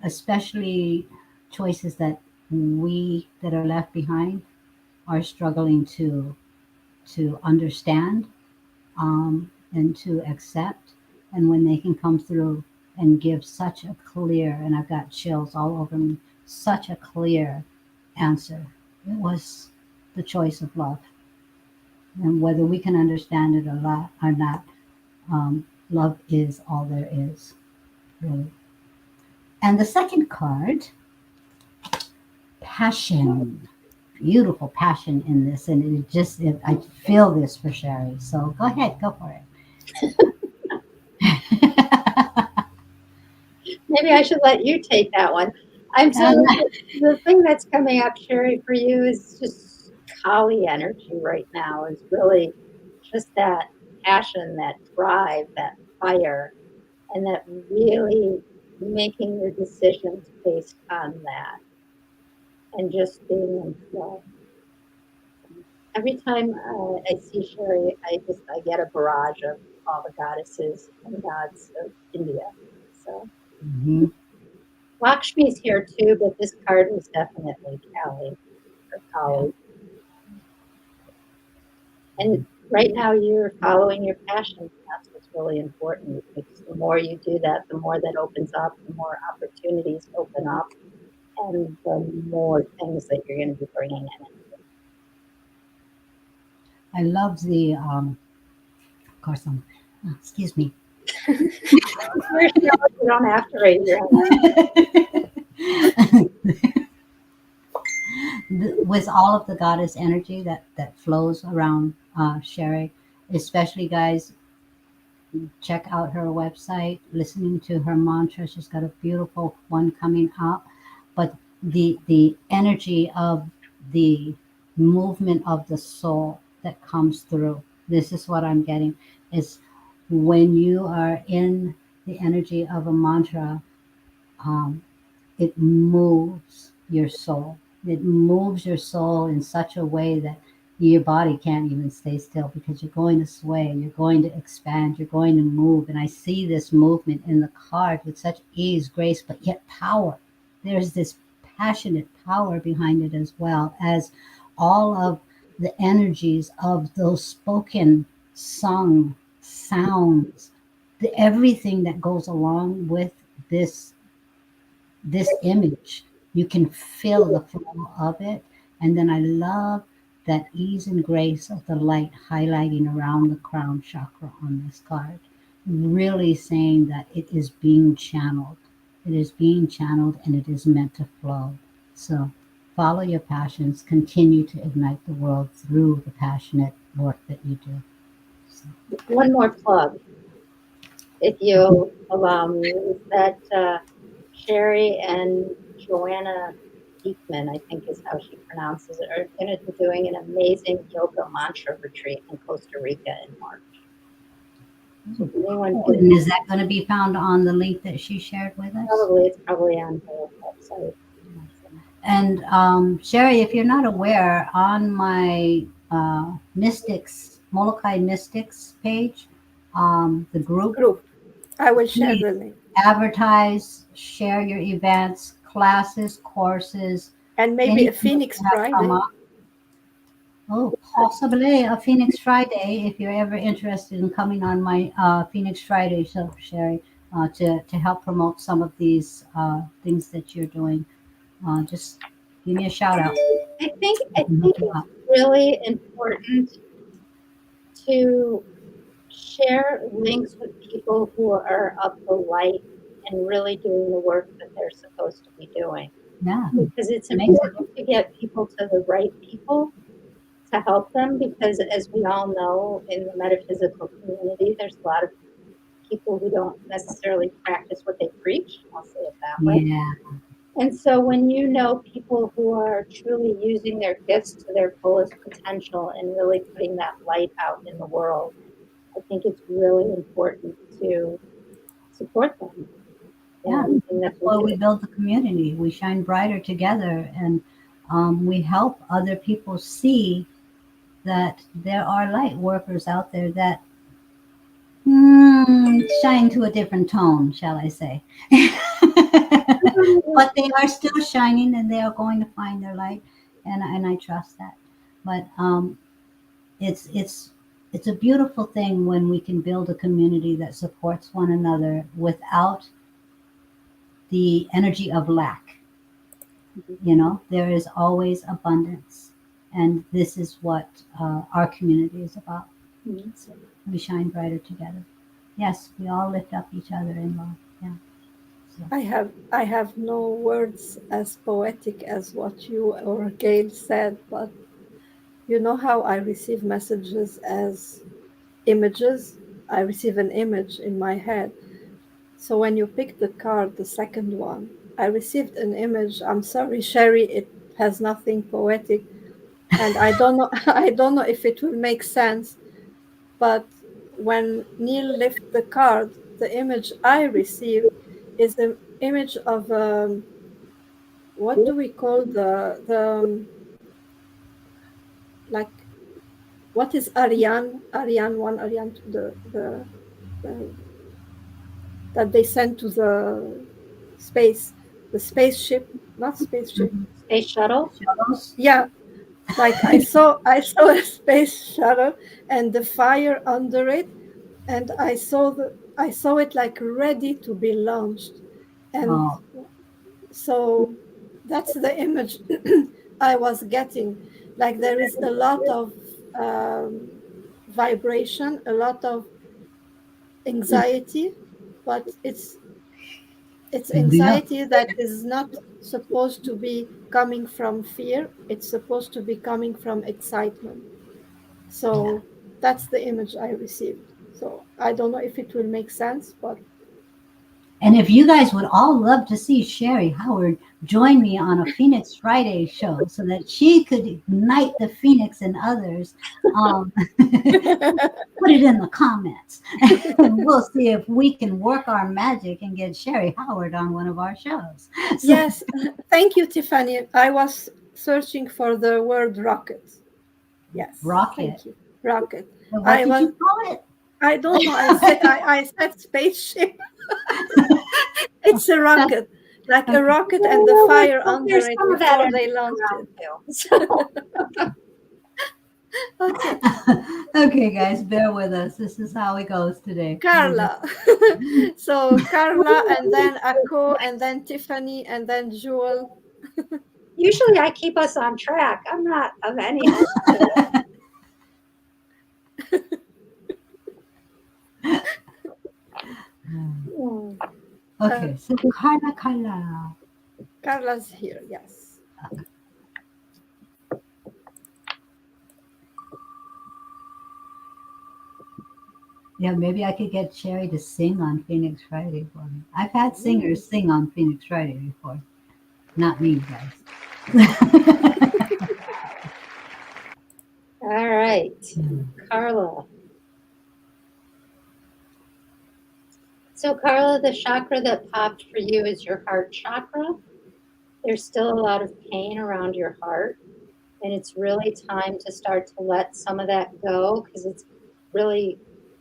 especially choices that we that are left behind are struggling to understand, and to accept, and when they can come through and give such a clear, and I've got chills all over me, such a clear answer. It was the choice of love, and whether we can understand it or not, love is all there is, really. And the second card, passion. Beautiful passion in this, and I feel this for Sherry. So go ahead, go for it.
Maybe I should let you take that one. I'm so
And
the thing that's coming up, Sherry, for you is just Kali energy right now is really just that passion, that drive, that fire, and that really making your decisions based on that and just being in flow. Every time I see Sherry, I get a barrage of all the goddesses and gods of India. So
mhm.
Lakshmi's here too, but this card was definitely Kali or
Yeah,
Kali. And right now you're following your passion. That's what's really important because the more you do that, the more that opens up, the more opportunities open up, and the more things that you're going to be bringing in.
I love the of course excuse me.
You're sure you don't have to raise your hand.
With all of the goddess energy that flows around Sherry, especially guys, check out her website, listening to her mantra. She's got a beautiful one coming up. But the energy of the movement of the soul that comes through. This is what I'm getting is when you are in the energy of a mantra, um, it moves your soul. It moves your soul in such a way that your body can't even stay still because you're going to sway, you're going to expand, you're going to move. And I see this movement in the card with such ease, grace, but yet power. There's this passionate power behind it as well as all of the energies of those spoken, sung sounds, everything that goes along with this this image. You can feel the flow of it. And then I love that ease and grace of the light highlighting around the crown chakra on this card, really saying that it is being channeled. It is being channeled and it is meant to flow. So follow your passions, continue to ignite the world through the passionate work that you do. So,
One more plug, if you'll allow me, is that Sherry and Joanna Diekman, I think is how she pronounces it, are going to be doing an amazing yoga mantra retreat in Costa Rica in March. So if anyone
oh,
can,
and is that going to be found on the link that she shared with us?
probably it's probably on her website.
And Sherry, if you're not aware, on my Mystics, Molokai Mystics page, the group,
Group. I will share
please
the link.
advertise, share your events, classes, courses,
And maybe a
anything that
Phoenix
you have come
Friday.
up. Oh, possibly a Phoenix Friday if you're ever interested in coming on my Phoenix Friday show, Sherry, to help promote some of these things that you're doing. Just give me a shout out. I
I
can
think
hook you
it's
up.
really important to share links with people who are of the light and really doing the work that they're supposed to be doing.
Yeah,
Because it's
makes it.
important to get people to the right people to help them. Because as we all know, in the metaphysical community, there's a lot of people who don't necessarily practice what they preach. I'll say it that way.
Yeah,
And so when you know people who are truly using their gifts to their fullest potential and really putting that light out in the world, I think it's really important to support them in
yeah.
everything that
That's
they
why
do.
we build the community. We shine brighter together, and we help other people see that there are light workers out there that shine to a different tone, shall I say? But they are still shining, and they are going to find their light, and I trust that. But it's it's it's a beautiful thing when we can build a community that supports one another without the energy of lack. You know, there is always abundance, and this is what our community is about.
Mhm.
So we shine brighter together. Yes, we all lift up each other in love. Yeah. So
I have no words as poetic as what you or Gail said, but you know how I receive messages as images? I receive an image in my head. So when you pick the card, the second one, I received an image. I'm sorry, Sherry, it has nothing poetic, and I don't know I don't know if it will make sense, but when Neil lifted the card, the image I received is the image of what do we call the like what is Ariane 1, Ariane 2, the that they sent to the spaceship, not spaceship.
mhm.
Space shuttle.
Shuttles.
Yeah, like I saw a space shuttle and the fire under it, and I saw it like ready to be launched, and
Oh,
so that's the image I was getting. Like there is a lot of vibration, a lot of anxiety, but it's
yeah,
anxiety that is not supposed to be coming from fear. It's supposed to be coming from excitement.
yeah.
So that's the image I received. So I don't know if it will make sense, but
And if you guys would all love to see Sherry Howard join me on a Phoenix Friday show so that she could ignite the Phoenix in others, um, put it in the comments. And we'll see if we can work our magic and get Sherry Howard on one of our shows. So,
yes, thank you, Tiffany. I was searching for the word rocket. Yes,
rocket.
thank you. Rocket.
What
I
did
was
you call it?
I don't know. I said spaceship. It's a
That's
rocket. Like a rocket and the
Well,
fire
there's
under it
some of that
before
energy
they launched
around
it.
too. So
Okay,
Okay, guys, bear with us. This is how it goes today.
Carla. So Carla, and then Akko, and then Tiffany, and then Jewel.
Usually I keep us on track. I'm not of any help today. Hmm.
Uh,
Okay, so Carla, Carla.
Carla's here, yes.
Yeah, maybe I could get Sherry to sing on Phoenix Friday for me. I've had singers sing on Phoenix Friday before. Not me, guys.
All right, Carla. So, Carla, the chakra that popped for you is your heart chakra. There's still a lot of pain around your heart, and it's really time to start to let some of that go because it's really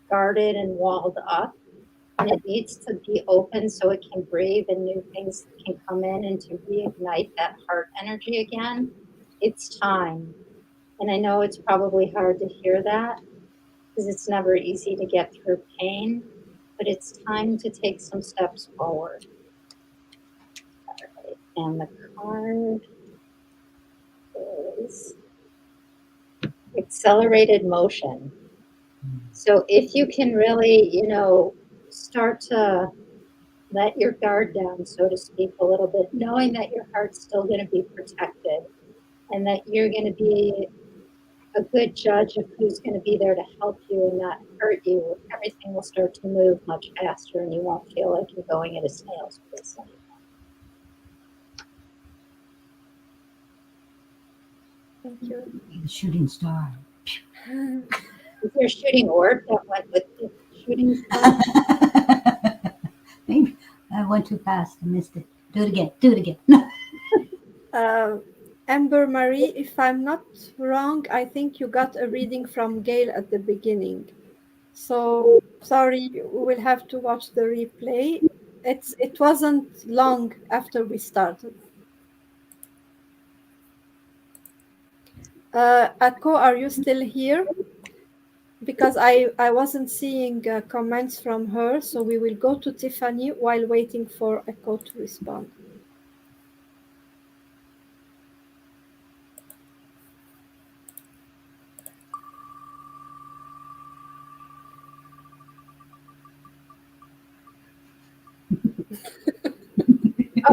guarded and walled up. And it needs to be open so it can breathe and new things can come in and to reignite that heart energy again. It's time. And I know it's probably hard to hear that because it's never easy to get through pain, but it's time to take some steps forward. And the card is accelerated motion. So if you can really, start to let your guard down, so to speak, a little bit, knowing that your heart's still going to be protected and that you're going to be a good judge of who's going to be there to help you and not hurt you, everything will start to move much faster and you won't feel like you're going at a snail's pace anymore.
Thank you.
The shooting star.
Is there a shooting orb that went with the shooting star?
Maybe I went too fast. I missed it. Do it again. Do it again.
Uh, Amber Marie, if I'm not wrong, I think you got a reading from Gail at the beginning. So sorry, we will have to watch the replay. It wasn't long after we started. Akko, are you still here? Because I wasn't seeing comments from her, so we will go to Tiffany while waiting for Akko to respond.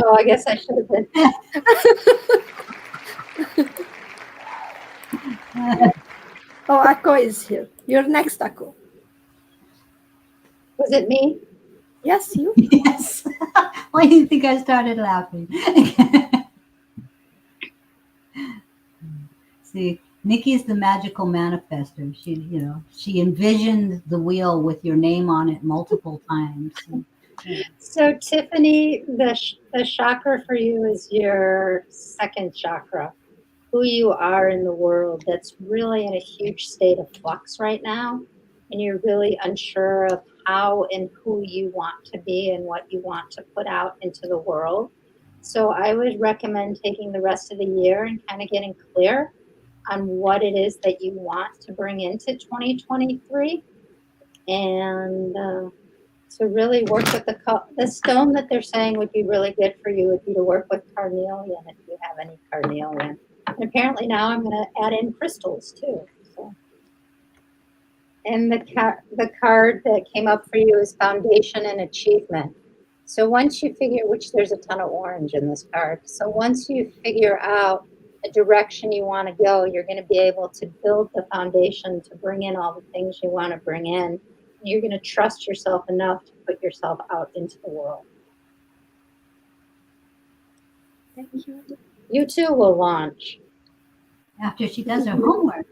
Oh, I guess I should have been.
Oh, Akko is here. You're next, Akko.
Was it me?
Yes, you.
Yes. Why do you think I started laughing? See, Nikki's the magical manifester. She envisioned the wheel with your name on it multiple times.
So, Tiffany, the chakra for you is your second chakra, who you are in the world. That's really in a huge state of flux right now. And you're really unsure of how and who you want to be and what you want to put out into the world. So, I would recommend taking the rest of the year and kind of getting clear on what it is that you want to bring into 2023. And to really work with the stone that they're saying would be really good for you would be to work with carnelian if you have any carnelian. And apparently now I'm going to add in crystals too. So. And the card that came up for you is foundation and achievement. So once you figure, which there's a ton of orange in this card. So once you figure out a direction you want to go, you're going to be able to build the foundation to bring in all the things you want to bring in. You're going to trust yourself enough to put yourself out into the world.
Thank you.
You too will launch.
After she does her homework.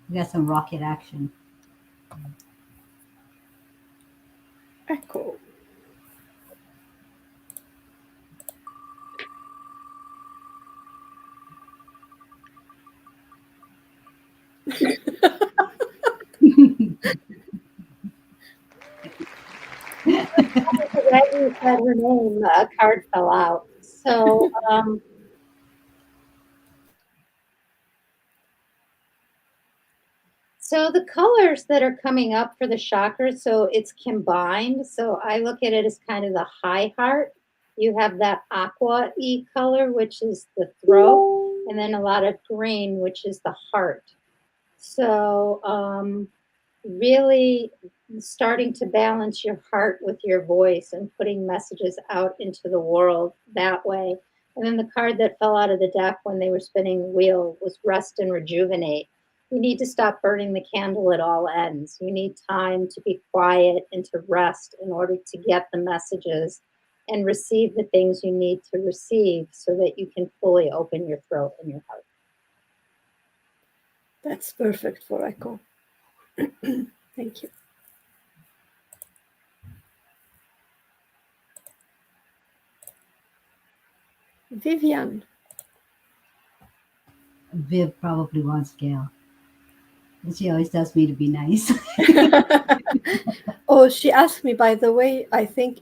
We got some rocket action.
Echo.
Right, you said her name, a card fell out. So So the colors that are coming up for the chakras, so it's combined. So I look at it as kind of the high heart. You have that aqua e color, which is the throat, and then a lot of green, which is the heart. So really starting to balance your heart with your voice and putting messages out into the world that way. And then the card that fell out of the deck when they were spinning the wheel was rest and rejuvenate. You need to stop burning the candle at all ends. You need time to be quiet and to rest in order to get the messages and receive the things you need to receive so that you can fully open your throat and your heart.
That's perfect for Echo. Thank you. Vivian.
Viv probably wants Gail. She always tells me to be nice.
Oh, she asked me, by the way, I think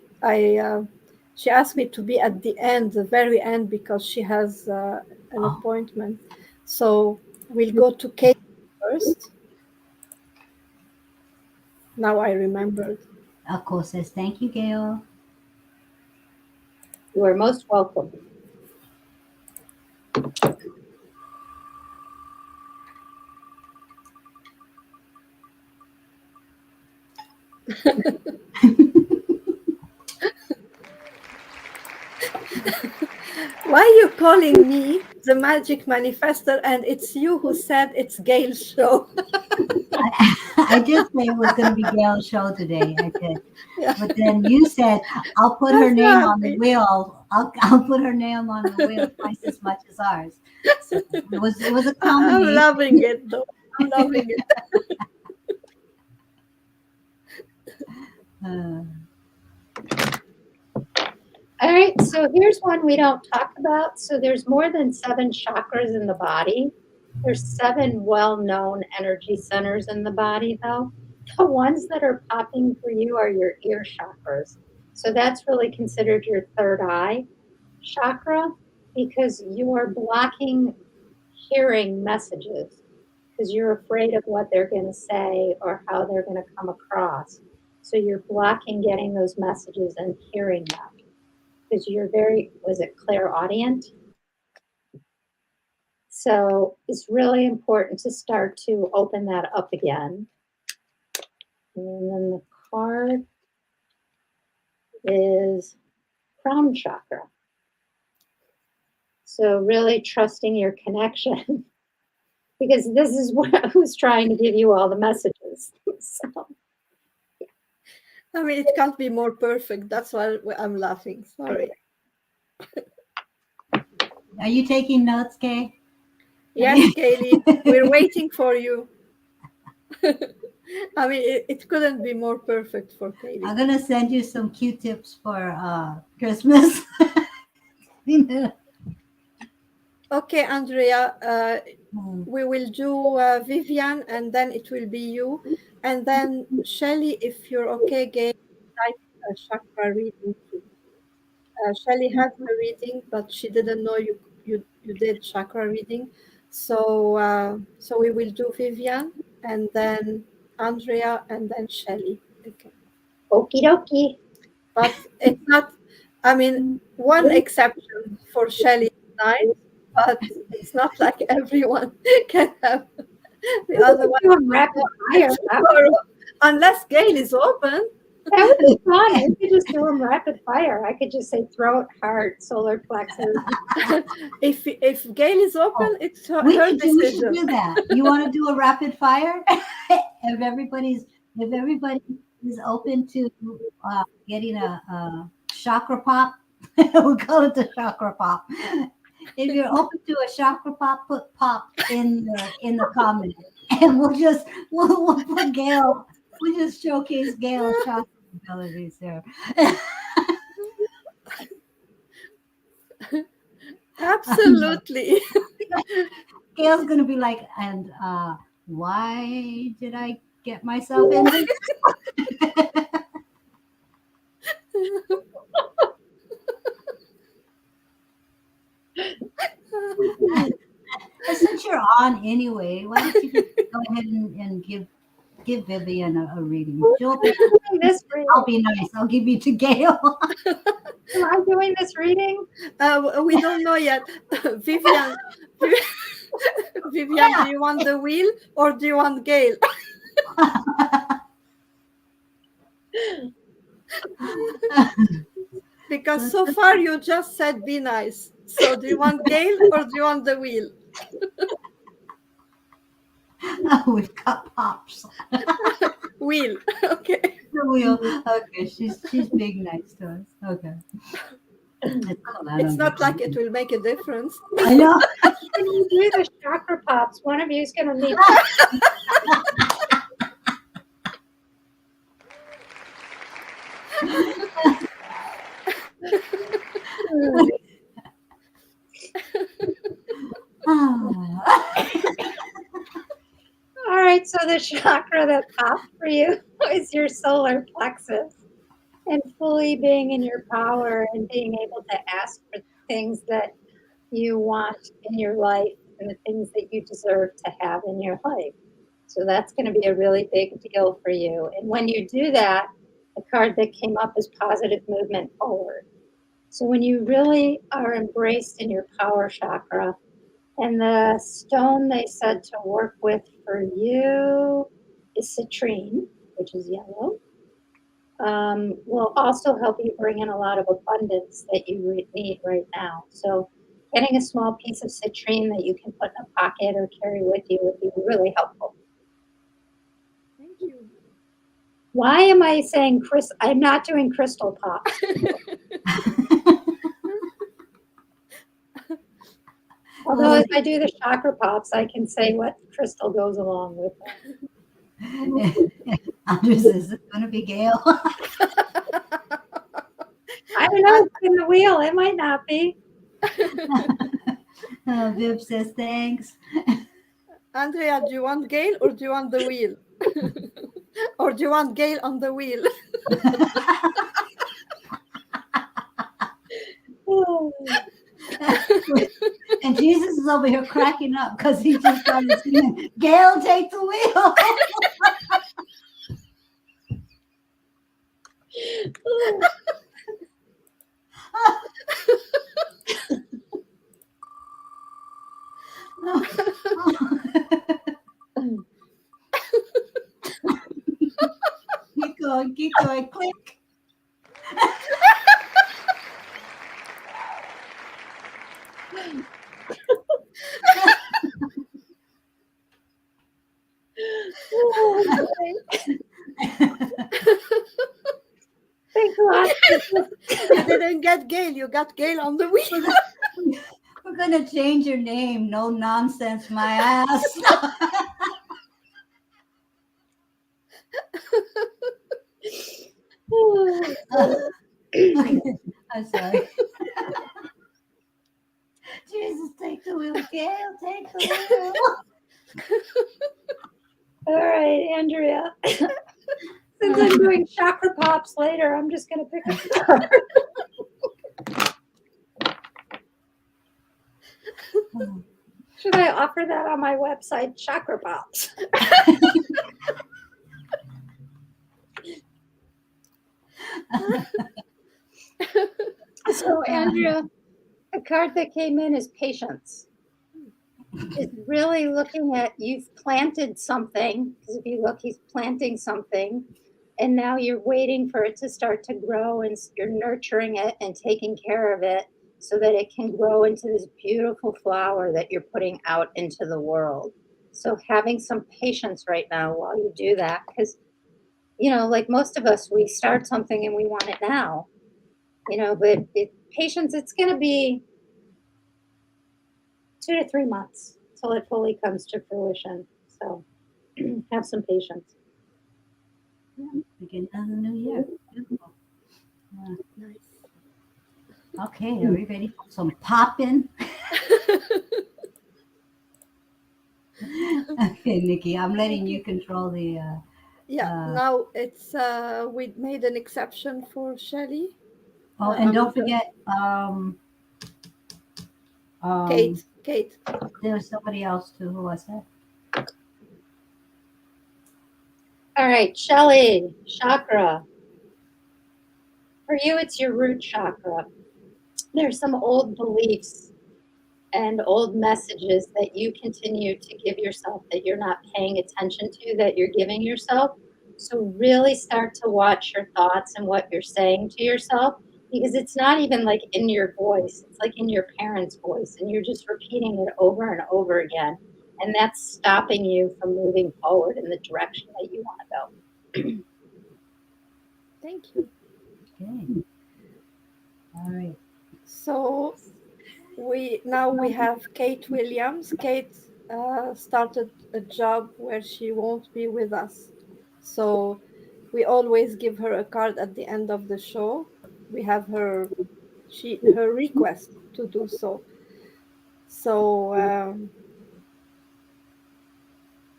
she asked me to be at the end, the very end, because she has an
Oh,
appointment. So we'll go to Kate first. Now I remembered.
Akko says, thank you, Gail.
You are most welcome.
Why are you calling me the magic manifester and it's you who said it's Gail's show?
I did say it was going to be Gail's show today. I did.
Yeah,
But then you said, I'll put her
I'm
name on the
happy.
wheel. I'll put her name on the wheel twice as much as ours. So it was a
I'm
combination.
loving it though. I'm loving it.
Uh,
All right, so here's one we don't talk about. So there's more than 7 chakras in the body. There's 7 well-known energy centers in the body, though. The ones that are popping for you are your ear chakras. So that's really considered your third eye chakra because you are blocking hearing messages because you're afraid of what they're going to say or how they're going to come across. So you're blocking getting those messages and hearing them because you're very, was it clairaudient? So it's really important to start to open that up again. And then the card is crown chakra. So really trusting your connection because this is what who's trying to give you all the messages. So
I mean, it can't be more perfect. That's why I'm laughing. Sorry.
are you taking notes, Kay?
Yes, Kaylee, we're waiting for you. I mean, it couldn't be more perfect for Kaylee.
I'm going to send you some Q-tips for Christmas.
Okay, Andrea,
Hmm.
we will do Vivian and then it will be you. And then Shelley, if you're okay, Gail, type a chakra reading too. Shelley had her reading, but she didn't know you did chakra reading. So we will do Vivian and then Andrea and then Shelley. Okay.
okie dokie.
But it's not, I mean, one exception for Shelley tonight, but it's not like everyone can have the other one
Doing rapid fire.
tomorrow, unless Gail is open.
That would be fun. We could just do them rapid fire. I could just say throat, heart, solar plexus.
If Gail is open,
Oh,
it's her
we should
decision.
do that. You want to do a rapid fire? If everybody is open to getting a chakra pop, we'll call it the chakra pop. If you're open to a chakra pop, put pop in the comment, and we'll put Gail. We'll just showcase Gail's chakra abilities there.
Absolutely.
Gail's gonna be like, and why did I get myself in this? Since you're on anyway, why don't you just go ahead and give Vivian a reading.
Who
She'll
am I doing this
I'll
reading?
be nice. I'll give you to Gail.
Am I doing this reading?
We don't know yet. Vivian, Vivian, do you want the wheel or do you want Gail? Because so far you just said be nice. So do you want Gail or do you want the wheel?
We've got pops.
Wheel. Okay.
The wheel. Okay, she's being nice to us. Okay. Let's call that
It's
on
not like
Vivian.
it will make a difference.
I know.
When you do the chakra pops, one of you is going to need. All right, so the chakra that popped for you is your solar plexus, and fully being in your power and being able to ask for things that you want in your life and the things that you deserve to have in your life. So that's going to be a really big deal for you. And when you do that, the card that came up is positive movement forward. So when you really are embraced in your power chakra, and the stone they said to work with for you is citrine, which is yellow. Will also help you bring in a lot of abundance that you need right now. So getting a small piece of citrine that you can put in a pocket or carry with you would be really helpful.
Thank you.
Why am I saying I'm not doing crystal pops. Although if I do the chakra pops, I can say what crystal goes along with that.
Andrew says it's going to be Gail.
I don't know. It's in the wheel. It might not be.
Viv says thanks.
Andrea, do you want Gail or do you want the wheel? Or do you want Gail on the wheel?
And Jesus is over here cracking up because he just started singing, Gail, take the wheel. Keep going, click.
Thanks a lot.
You didn't get Gail, you got Gail on the wheel.
We're going to change your name. No nonsense, my ass. I'm sorry. Jesus, take the wheel. Gail, take the wheel.
All right, Andrea. Since I'm doing chakra pops later, I'm just going to pick a card. Should I offer that on my website, Chakra Pops? So, Andrea, a card that came in is patience. It's really looking at you've planted something, because if you look, he's planting something, and now you're waiting for it to start to grow, and you're nurturing it and taking care of it so that it can grow into this beautiful flower that you're putting out into the world. So having some patience right now while you do that, because, you know, like most of us, we start something and we want it now, you know, but patience, it's going to be 2 to 3 months till it fully comes to fruition. So have some patience.
Beginning of the new year. Beautiful.
Nice.
Okay, are we ready for some popping? Okay, Nikki, I'm letting you control the.
Yeah, now it's we made an exception for Shelley.
Oh, and don't
the-
forget,
Kate.
there was somebody else too. Who was that?
All right, Shelley, chakra. For you, it's your root chakra. There's some old beliefs and old messages that you continue to give yourself that you're not paying attention to, that you're giving yourself. So, really start to watch your thoughts and what you're saying to yourself because it's not even like in your voice, it's like in your parents' voice, and you're just repeating it over and over again. And that's stopping you from moving forward in the direction that you want to go.
Thank you.
Okay. All right.
So we have Kate Williams. Kate started a job where she won't be with us, so we always give her a card at the end of the show. We have her request to do so. So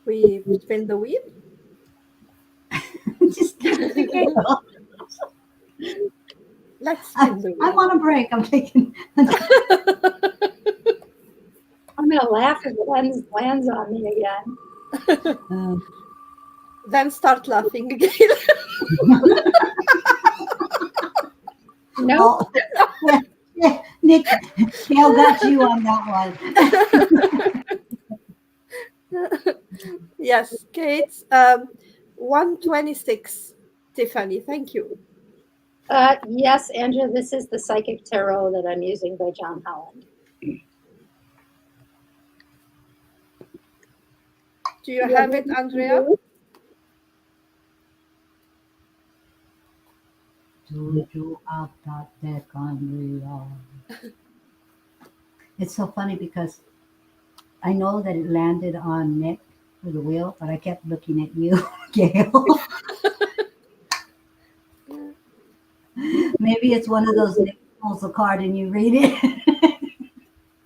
we spin the wheel.
Just give it to Gail.
Let's
I,
spin the
I'm
wheel.
on a break. I'm taking.
I'm going to laugh if it lands on me again.
Uh,
Then start laughing again.
Nope.
oh, yeah, Nick, Gail got you on that
Yes, Kate. 126. Tiffany, thank you.
Yes, Andrea, this is the Psychic Tarot that I'm using by John Holland.
Do you have it, Andrea?
one. Juju Abtate Kandria. It's so funny because I know that it landed on Nick with the wheel, but I kept looking at you, Gail. Maybe it's one of those Nick pulls a card and you read it.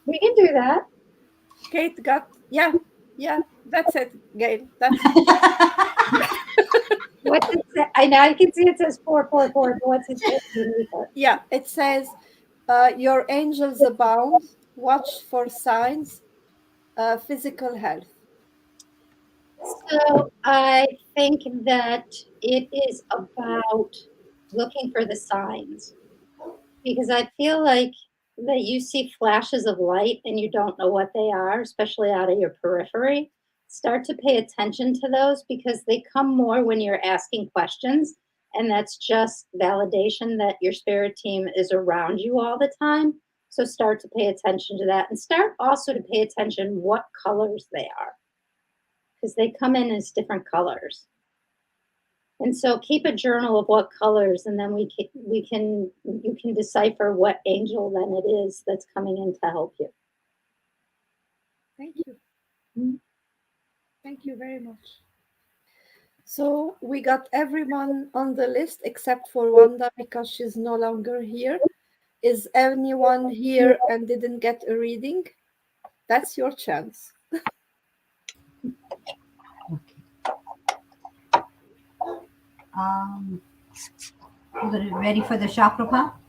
We can do that.
Kate got, yeah, yeah, that's it, Gail. That's it.
What's it say? I know I can see it says 444. But what's it say underneath it?
Yeah, it says, your angels abound, watch for signs, physical health.
So I think that it is about looking for the signs because I feel like that you see flashes of light and you don't know what they are, especially out of your periphery. Start to pay attention to those because they come more when you're asking questions. And that's just validation that your spirit team is around you all the time. So start to pay attention to that and start also to pay attention what colors they are because they come in as different colors. And so keep a journal of what colors, and then we can you can decipher what angel then it is that's coming in to help you.
Thank you.
Mhm.
Thank you very much. So we got everyone on the list except for Wanda because she's no longer here. Is anyone here and didn't get a reading? That's your chance.
Okay. Um, you ready for the chakra pop?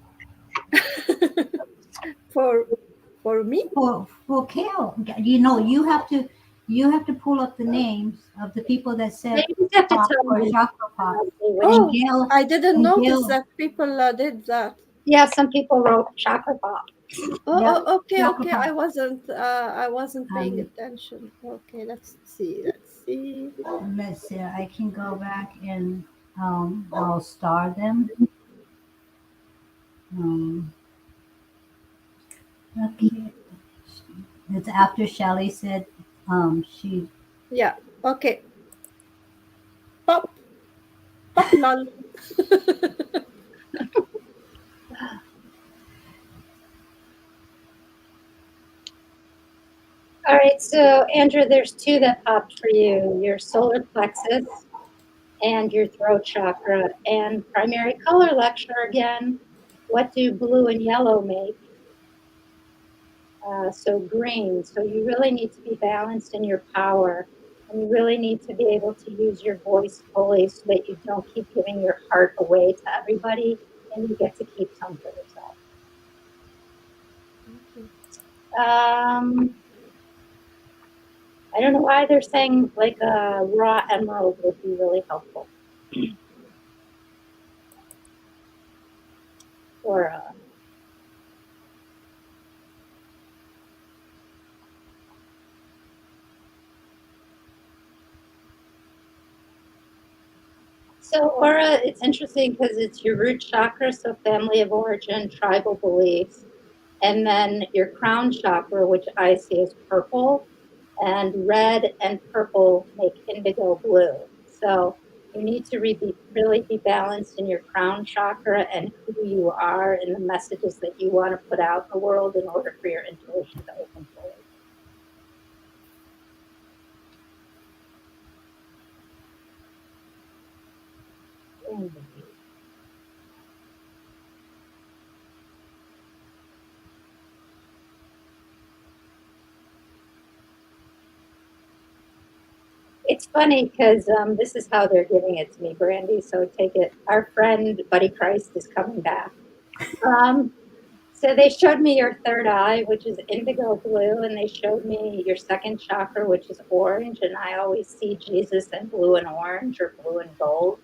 for for me?
For Gail, you have to pull up the names of the people that
Now
said
you just have to
pop
tell
or
me
chakra pop,
which.
and
Oh,
Gail
I didn't
and
notice
Gail.
that people did that.
Yeah, some people wrote chakra pop.
Oh,
Yep,
okay,
chakra
okay.
pop.
I wasn't paying
Um,
attention. Okay, let's see. Let's see.
let's see. I can go back and I'll star them. Um, okay. It's after Shelley said she.
Yeah. Okay. Pop, pop, lol.
All right, so Andrew, there's two that popped for you: your solar plexus and your throat chakra. And primary color lecture again. What do blue and yellow make? So green. So you really need to be balanced in your power, and you really need to be able to use your voice fully so that you don't keep giving your heart away to everybody, and you get to keep some for yourself.
Thank you.
Um, I don't know why they're saying like a raw emerald would be really helpful. Or so aura, it's interesting because it's your root chakra, so family of origin, tribal beliefs, and then your crown chakra, which I see as purple, and red and purple make indigo blue. So you need to really be balanced in your crown chakra and who you are and the messages that you want to put out in the world in order for your intuition to open fully. It's funny because this is how they're giving it to me, Brandy. So take it. Our friend Buddy Christ is coming back. Um, so they showed me your third eye, which is indigo blue, and they showed me your second chakra, which is orange. And I always see Jesus in blue and orange or blue and gold.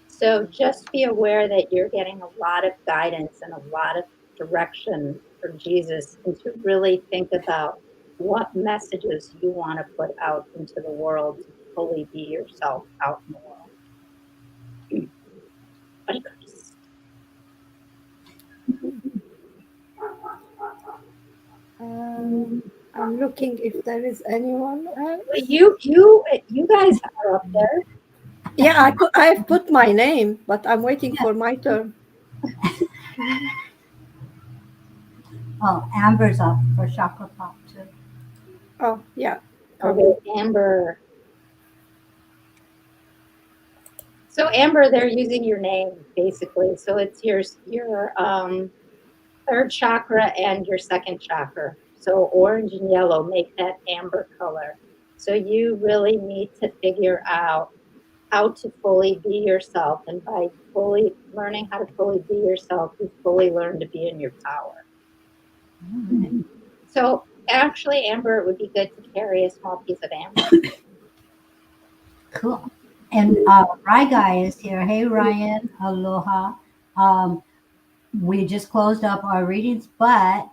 So just be aware that you're getting a lot of guidance and a lot of direction from Jesus, and to really think about what messages you want to put out into the world to fully be yourself out in the world. Buddy Chris.
I'm looking if there is anyone else.
Well, you guys are up there.
Yeah, I've put my name, but I'm waiting for my turn.
Oh, Amber's up for chakra pop too.
Oh, yeah,
Okay,
coming.
Amber. So Amber, they're using your name basically. So it's your third chakra and your second chakra. So orange and yellow make that amber color. So you really need to figure out how to fully be yourself. And by fully learning how to fully be yourself, you fully learn to be in your power.
All
So actually, Amber, it would be good to carry a small piece of amber.
right. Cool. And Rye Guy is here. Hey, Ryan. Aloha. Um, we just closed up our readings, but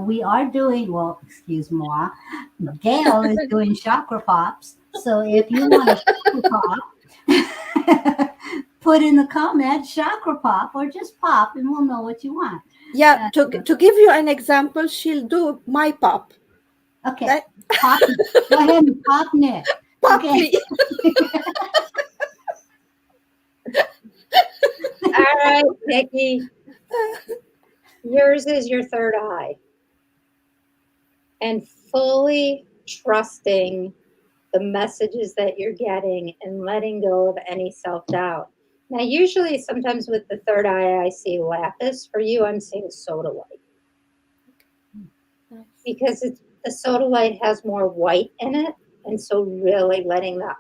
we are doing, well, excuse moi, Gail is doing chakra pops. So if you want a chakra pop, put in the comments chakra pop or just pop and we'll know what you want.
Yeah, to give you an example, she'll do my pop.
Okay,
That
pop. Go ahead and pop Nick.
pop
Okay.
me.
All right, Nikki, yours is your third eye. And fully trusting the messages that you're getting and letting go of any self doubt. Now, usually, sometimes with the third eye, I see lapis. For you, I'm seeing sodalite because the sodalite has more white in it. And so, really letting that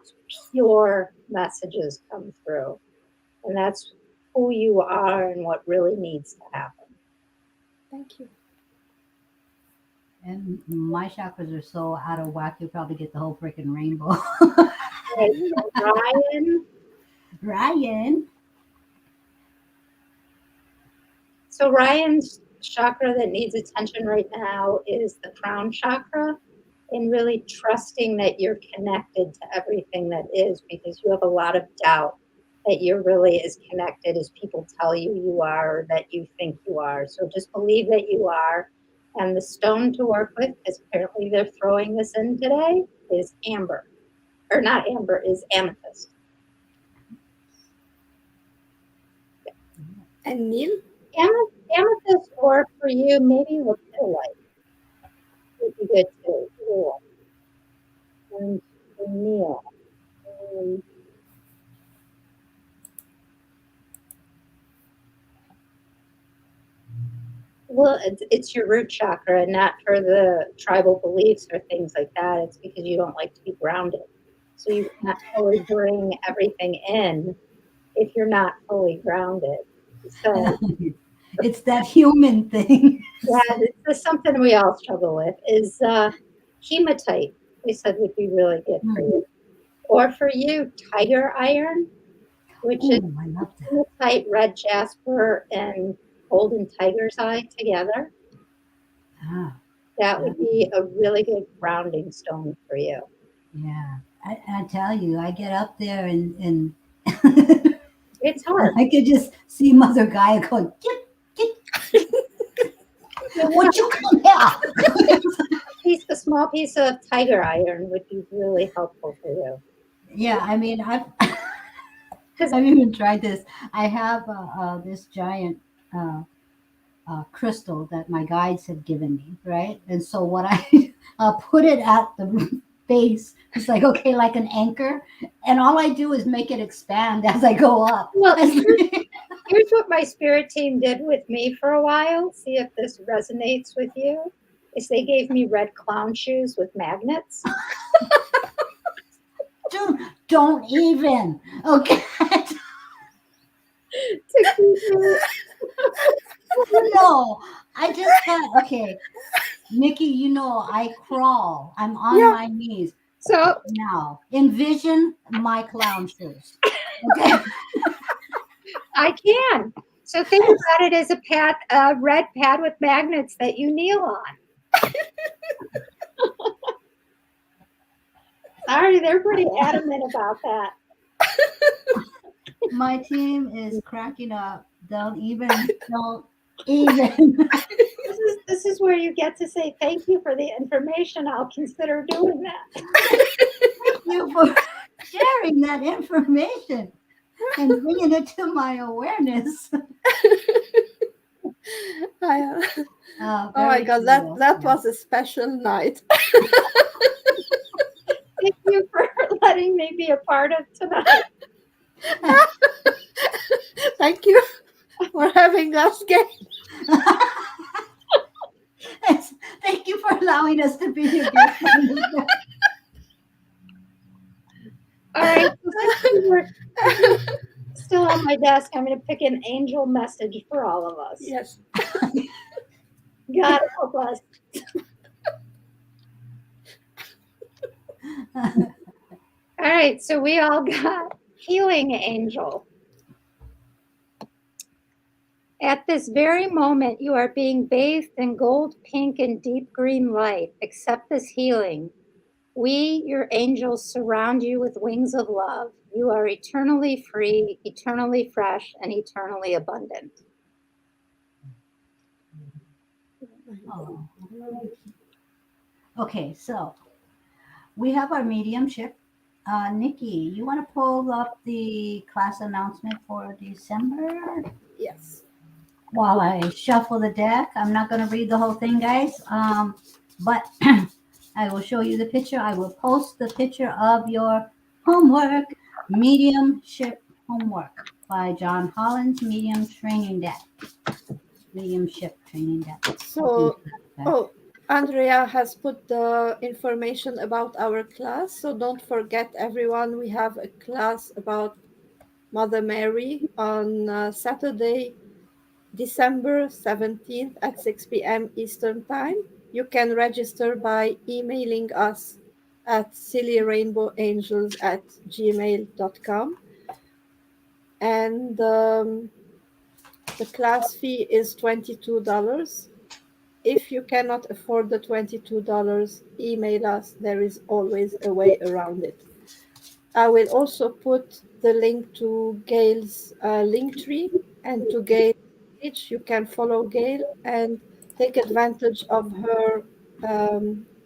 pure messages come through. And that's who you are and what really needs to happen.
Thank you.
And my chakras are so out of whack, you'll probably get the whole freaking rainbow.
Okay, so Ryan.
Ryan.
So Ryan's chakra that needs attention right now is the crown chakra, and really trusting that you're connected to everything that is, because you have a lot of doubt that you're really as connected as people tell you you are or that you think you are. So just believe that you are. And the stone to work with, because apparently they're throwing this in today, is amber. Or not amber, is amethyst.
And Neil?
Amethyst, or for you, maybe lepidolite would be good too. Cool. And Neil. Um, well, it's your root chakra, and not for the tribal beliefs or things like that. It's because you don't like to be grounded. So you can't fully bring everything in if you're not fully grounded. So
It's that human thing.
yeah, this is something we all struggle with is hematite. they said would be really good for
Mm.
you. Or for you, tiger iron, which is
Oh, I love that.
hematite, red jasper, and golden tiger's eye together.
Ah,
That
that,
would be a really good grounding stone for you.
yeah. I tell you, I get up there and
It's hard.
I could just see Mother Gaia going, get,
You
what
want
you come here?
a small piece of tiger iron would be really helpful for you.
Yeah, I mean, I've
Because
I've even tried this. I have this giant uh, crystal that my guides have given me, right? And so what I put it at the base. It's like okay, like an anchor, and all I do is make it expand as I go up.
well, here's what my spirit team did with me for a while. See if this resonates with you. Is they gave me red clown shoes with magnets.
Don't even. Okay.
To keep you.
No, I just got okay. Nikki, you know I crawl. I'm on
Yeah.
my knees.
So
Now, envision my clown shoes. Okay.
I can. So think about it as a red pad with magnets that you kneel on. Sorry, they're pretty adamant about that.
My team is cracking up. Don't even.
This is where you get to say thank you for the information. I'll consider doing that.
Thank you for sharing that information and bringing it to my awareness.
I, oh my
Very
God, that
cool.
that
Yeah.
was a special night.
Thank you for letting me be a part of tonight.
Thank you for having us, Gail.
Yes, thank you for allowing us to be your guest.
All right, so since we're still on my desk, I'm going to pick an angel message for all of us.
Yes.
God help us. All right, so we all got healing angel. At this very moment, you are being bathed in gold, pink, and deep green light. Accept this healing. We, your angels, surround you with wings of love. You are eternally free, eternally fresh, and eternally abundant.
Oh. Okay, so we have our mediumship. Nikki, you want to pull up the class announcement for December
Yes.
while I shuffle the deck? I'm not going to read the whole thing, guys, but I will show you the picture. I will post the picture of your homework, mediumship homework by John Holland's Medium Training Deck. Mediumship Training Deck.
So, oh, Andrea has put the information about our class. So don't forget, everyone, we have a class about Mother Mary on Saturday, December 17th at 6 p.m. Eastern Time. You can register by emailing us at sillyrainbowangels@gmail.com. And the class fee is $22. If you cannot afford the $22, email us. There is always a way around it. I will also put the link to Gail's link tree and to Gail's page. You can follow Gail and take advantage of her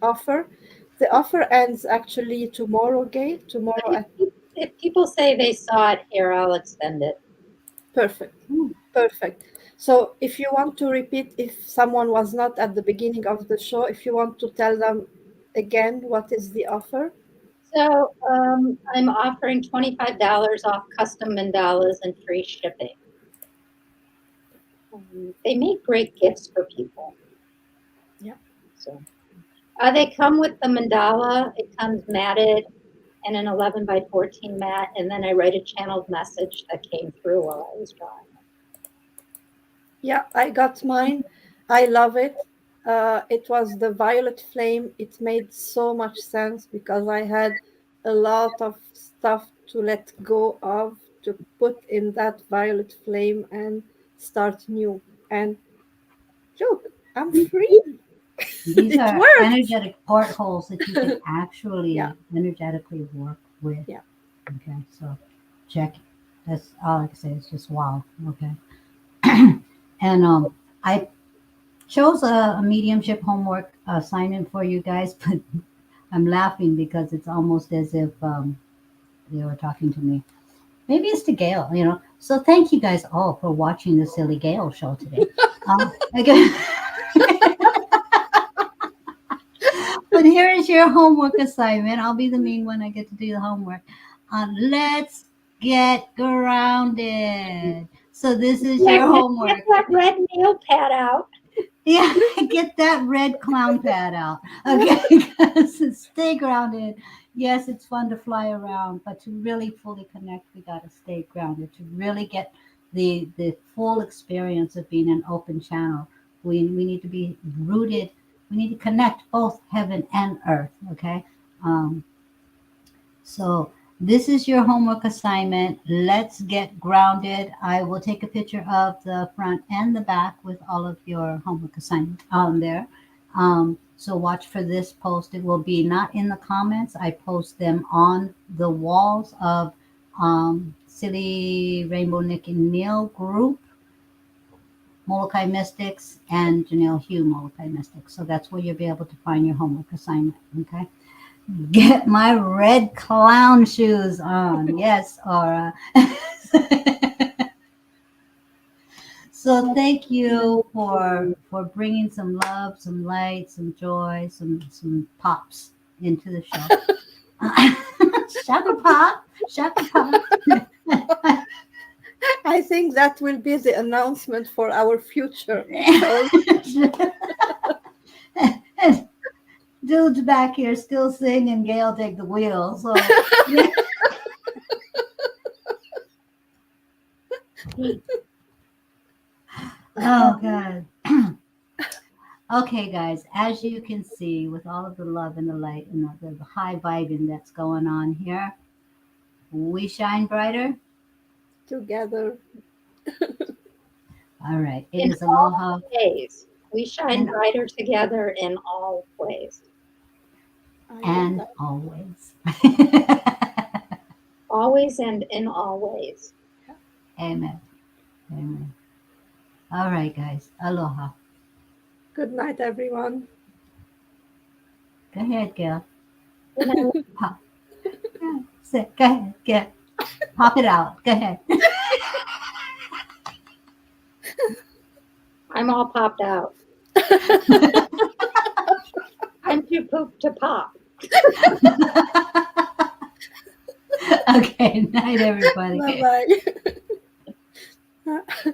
offer. The offer ends actually tomorrow, Gail. Tomorrow at
If people say they saw it here, I'll extend it.
perfect. Perfect. So if you want to repeat, if someone was not at the beginning of the show, if you want to tell them again what is the offer.
So I'm offering $25 off custom mandalas and free shipping. They make great gifts for people.
Yeah.
So they come with the mandala. It comes matted and an 11 by 14 mat, and then I write a channeled message that came through while I was drawing.
Yeah, I got mine. I love it. It was the violet flame. It made so much sense because I had a lot of stuff to let go of, to put in that violet flame and start new. And look, I'm free.
These
It
are
worked.
energetic portholes that you can
Yeah,
actually energetically work with.
yeah.
Okay, so check it. That's all I can say. It's just wow. Okay, and I chose a mediumship homework assignment for you guys, but I'm laughing because it's almost as if they were talking to me. Maybe it's to Gail, you know. So thank you guys all for watching the Silly Gail show today. Again, but here is your homework assignment. I'll be the mean one. I get to do the homework. Let's get grounded. So this is
Get,
your
get
homework.
that red nail pad out.
Yeah, get that red clown pad out. Okay, because stay grounded. Yes, it's fun to fly around, but to really fully connect, we got to stay grounded. To really get the full experience of being an open channel, we need to be rooted. We need to connect both heaven and earth. Okay, um, so this is your homework assignment. Let's get grounded. I will take a picture of the front and the back with all of your homework assignments on there. So watch for this post. It will be not in the comments. I post them on the walls of Silly Rainbow Nik Neel group, Molokai Mystics, and Janelle Hugh Molokai Mystics. So that's where you'll be able to find your homework assignment. Okay. Get my red clown shoes on. Yes, Aura. So thank you for bringing some love, some light, some joy, some pops into the show. Shaka pop, shaka pop.
I think that will be the announcement for our future shows.
Dude's back here still singing. Gail take the wheel. So yeah. Oh God. Okay, guys, as you can see, with all of the love and the light and the high vibing that's going on here, we shine brighter.
Together.
All right, it
In
is
all
aloha
ways. We shine
and
brighter together in all ways.
I love
and
that.
always.
Always and in all ways.
Amen. Amen. All right, guys, aloha.
Good night, everyone.
Go ahead, Gail.
You know,
Pop. Yeah, sit. Go ahead, Gail. Pop it out. Go ahead.
I'm all popped out. I'm too pooped to pop.
Okay, night, everybody.
Bye bye.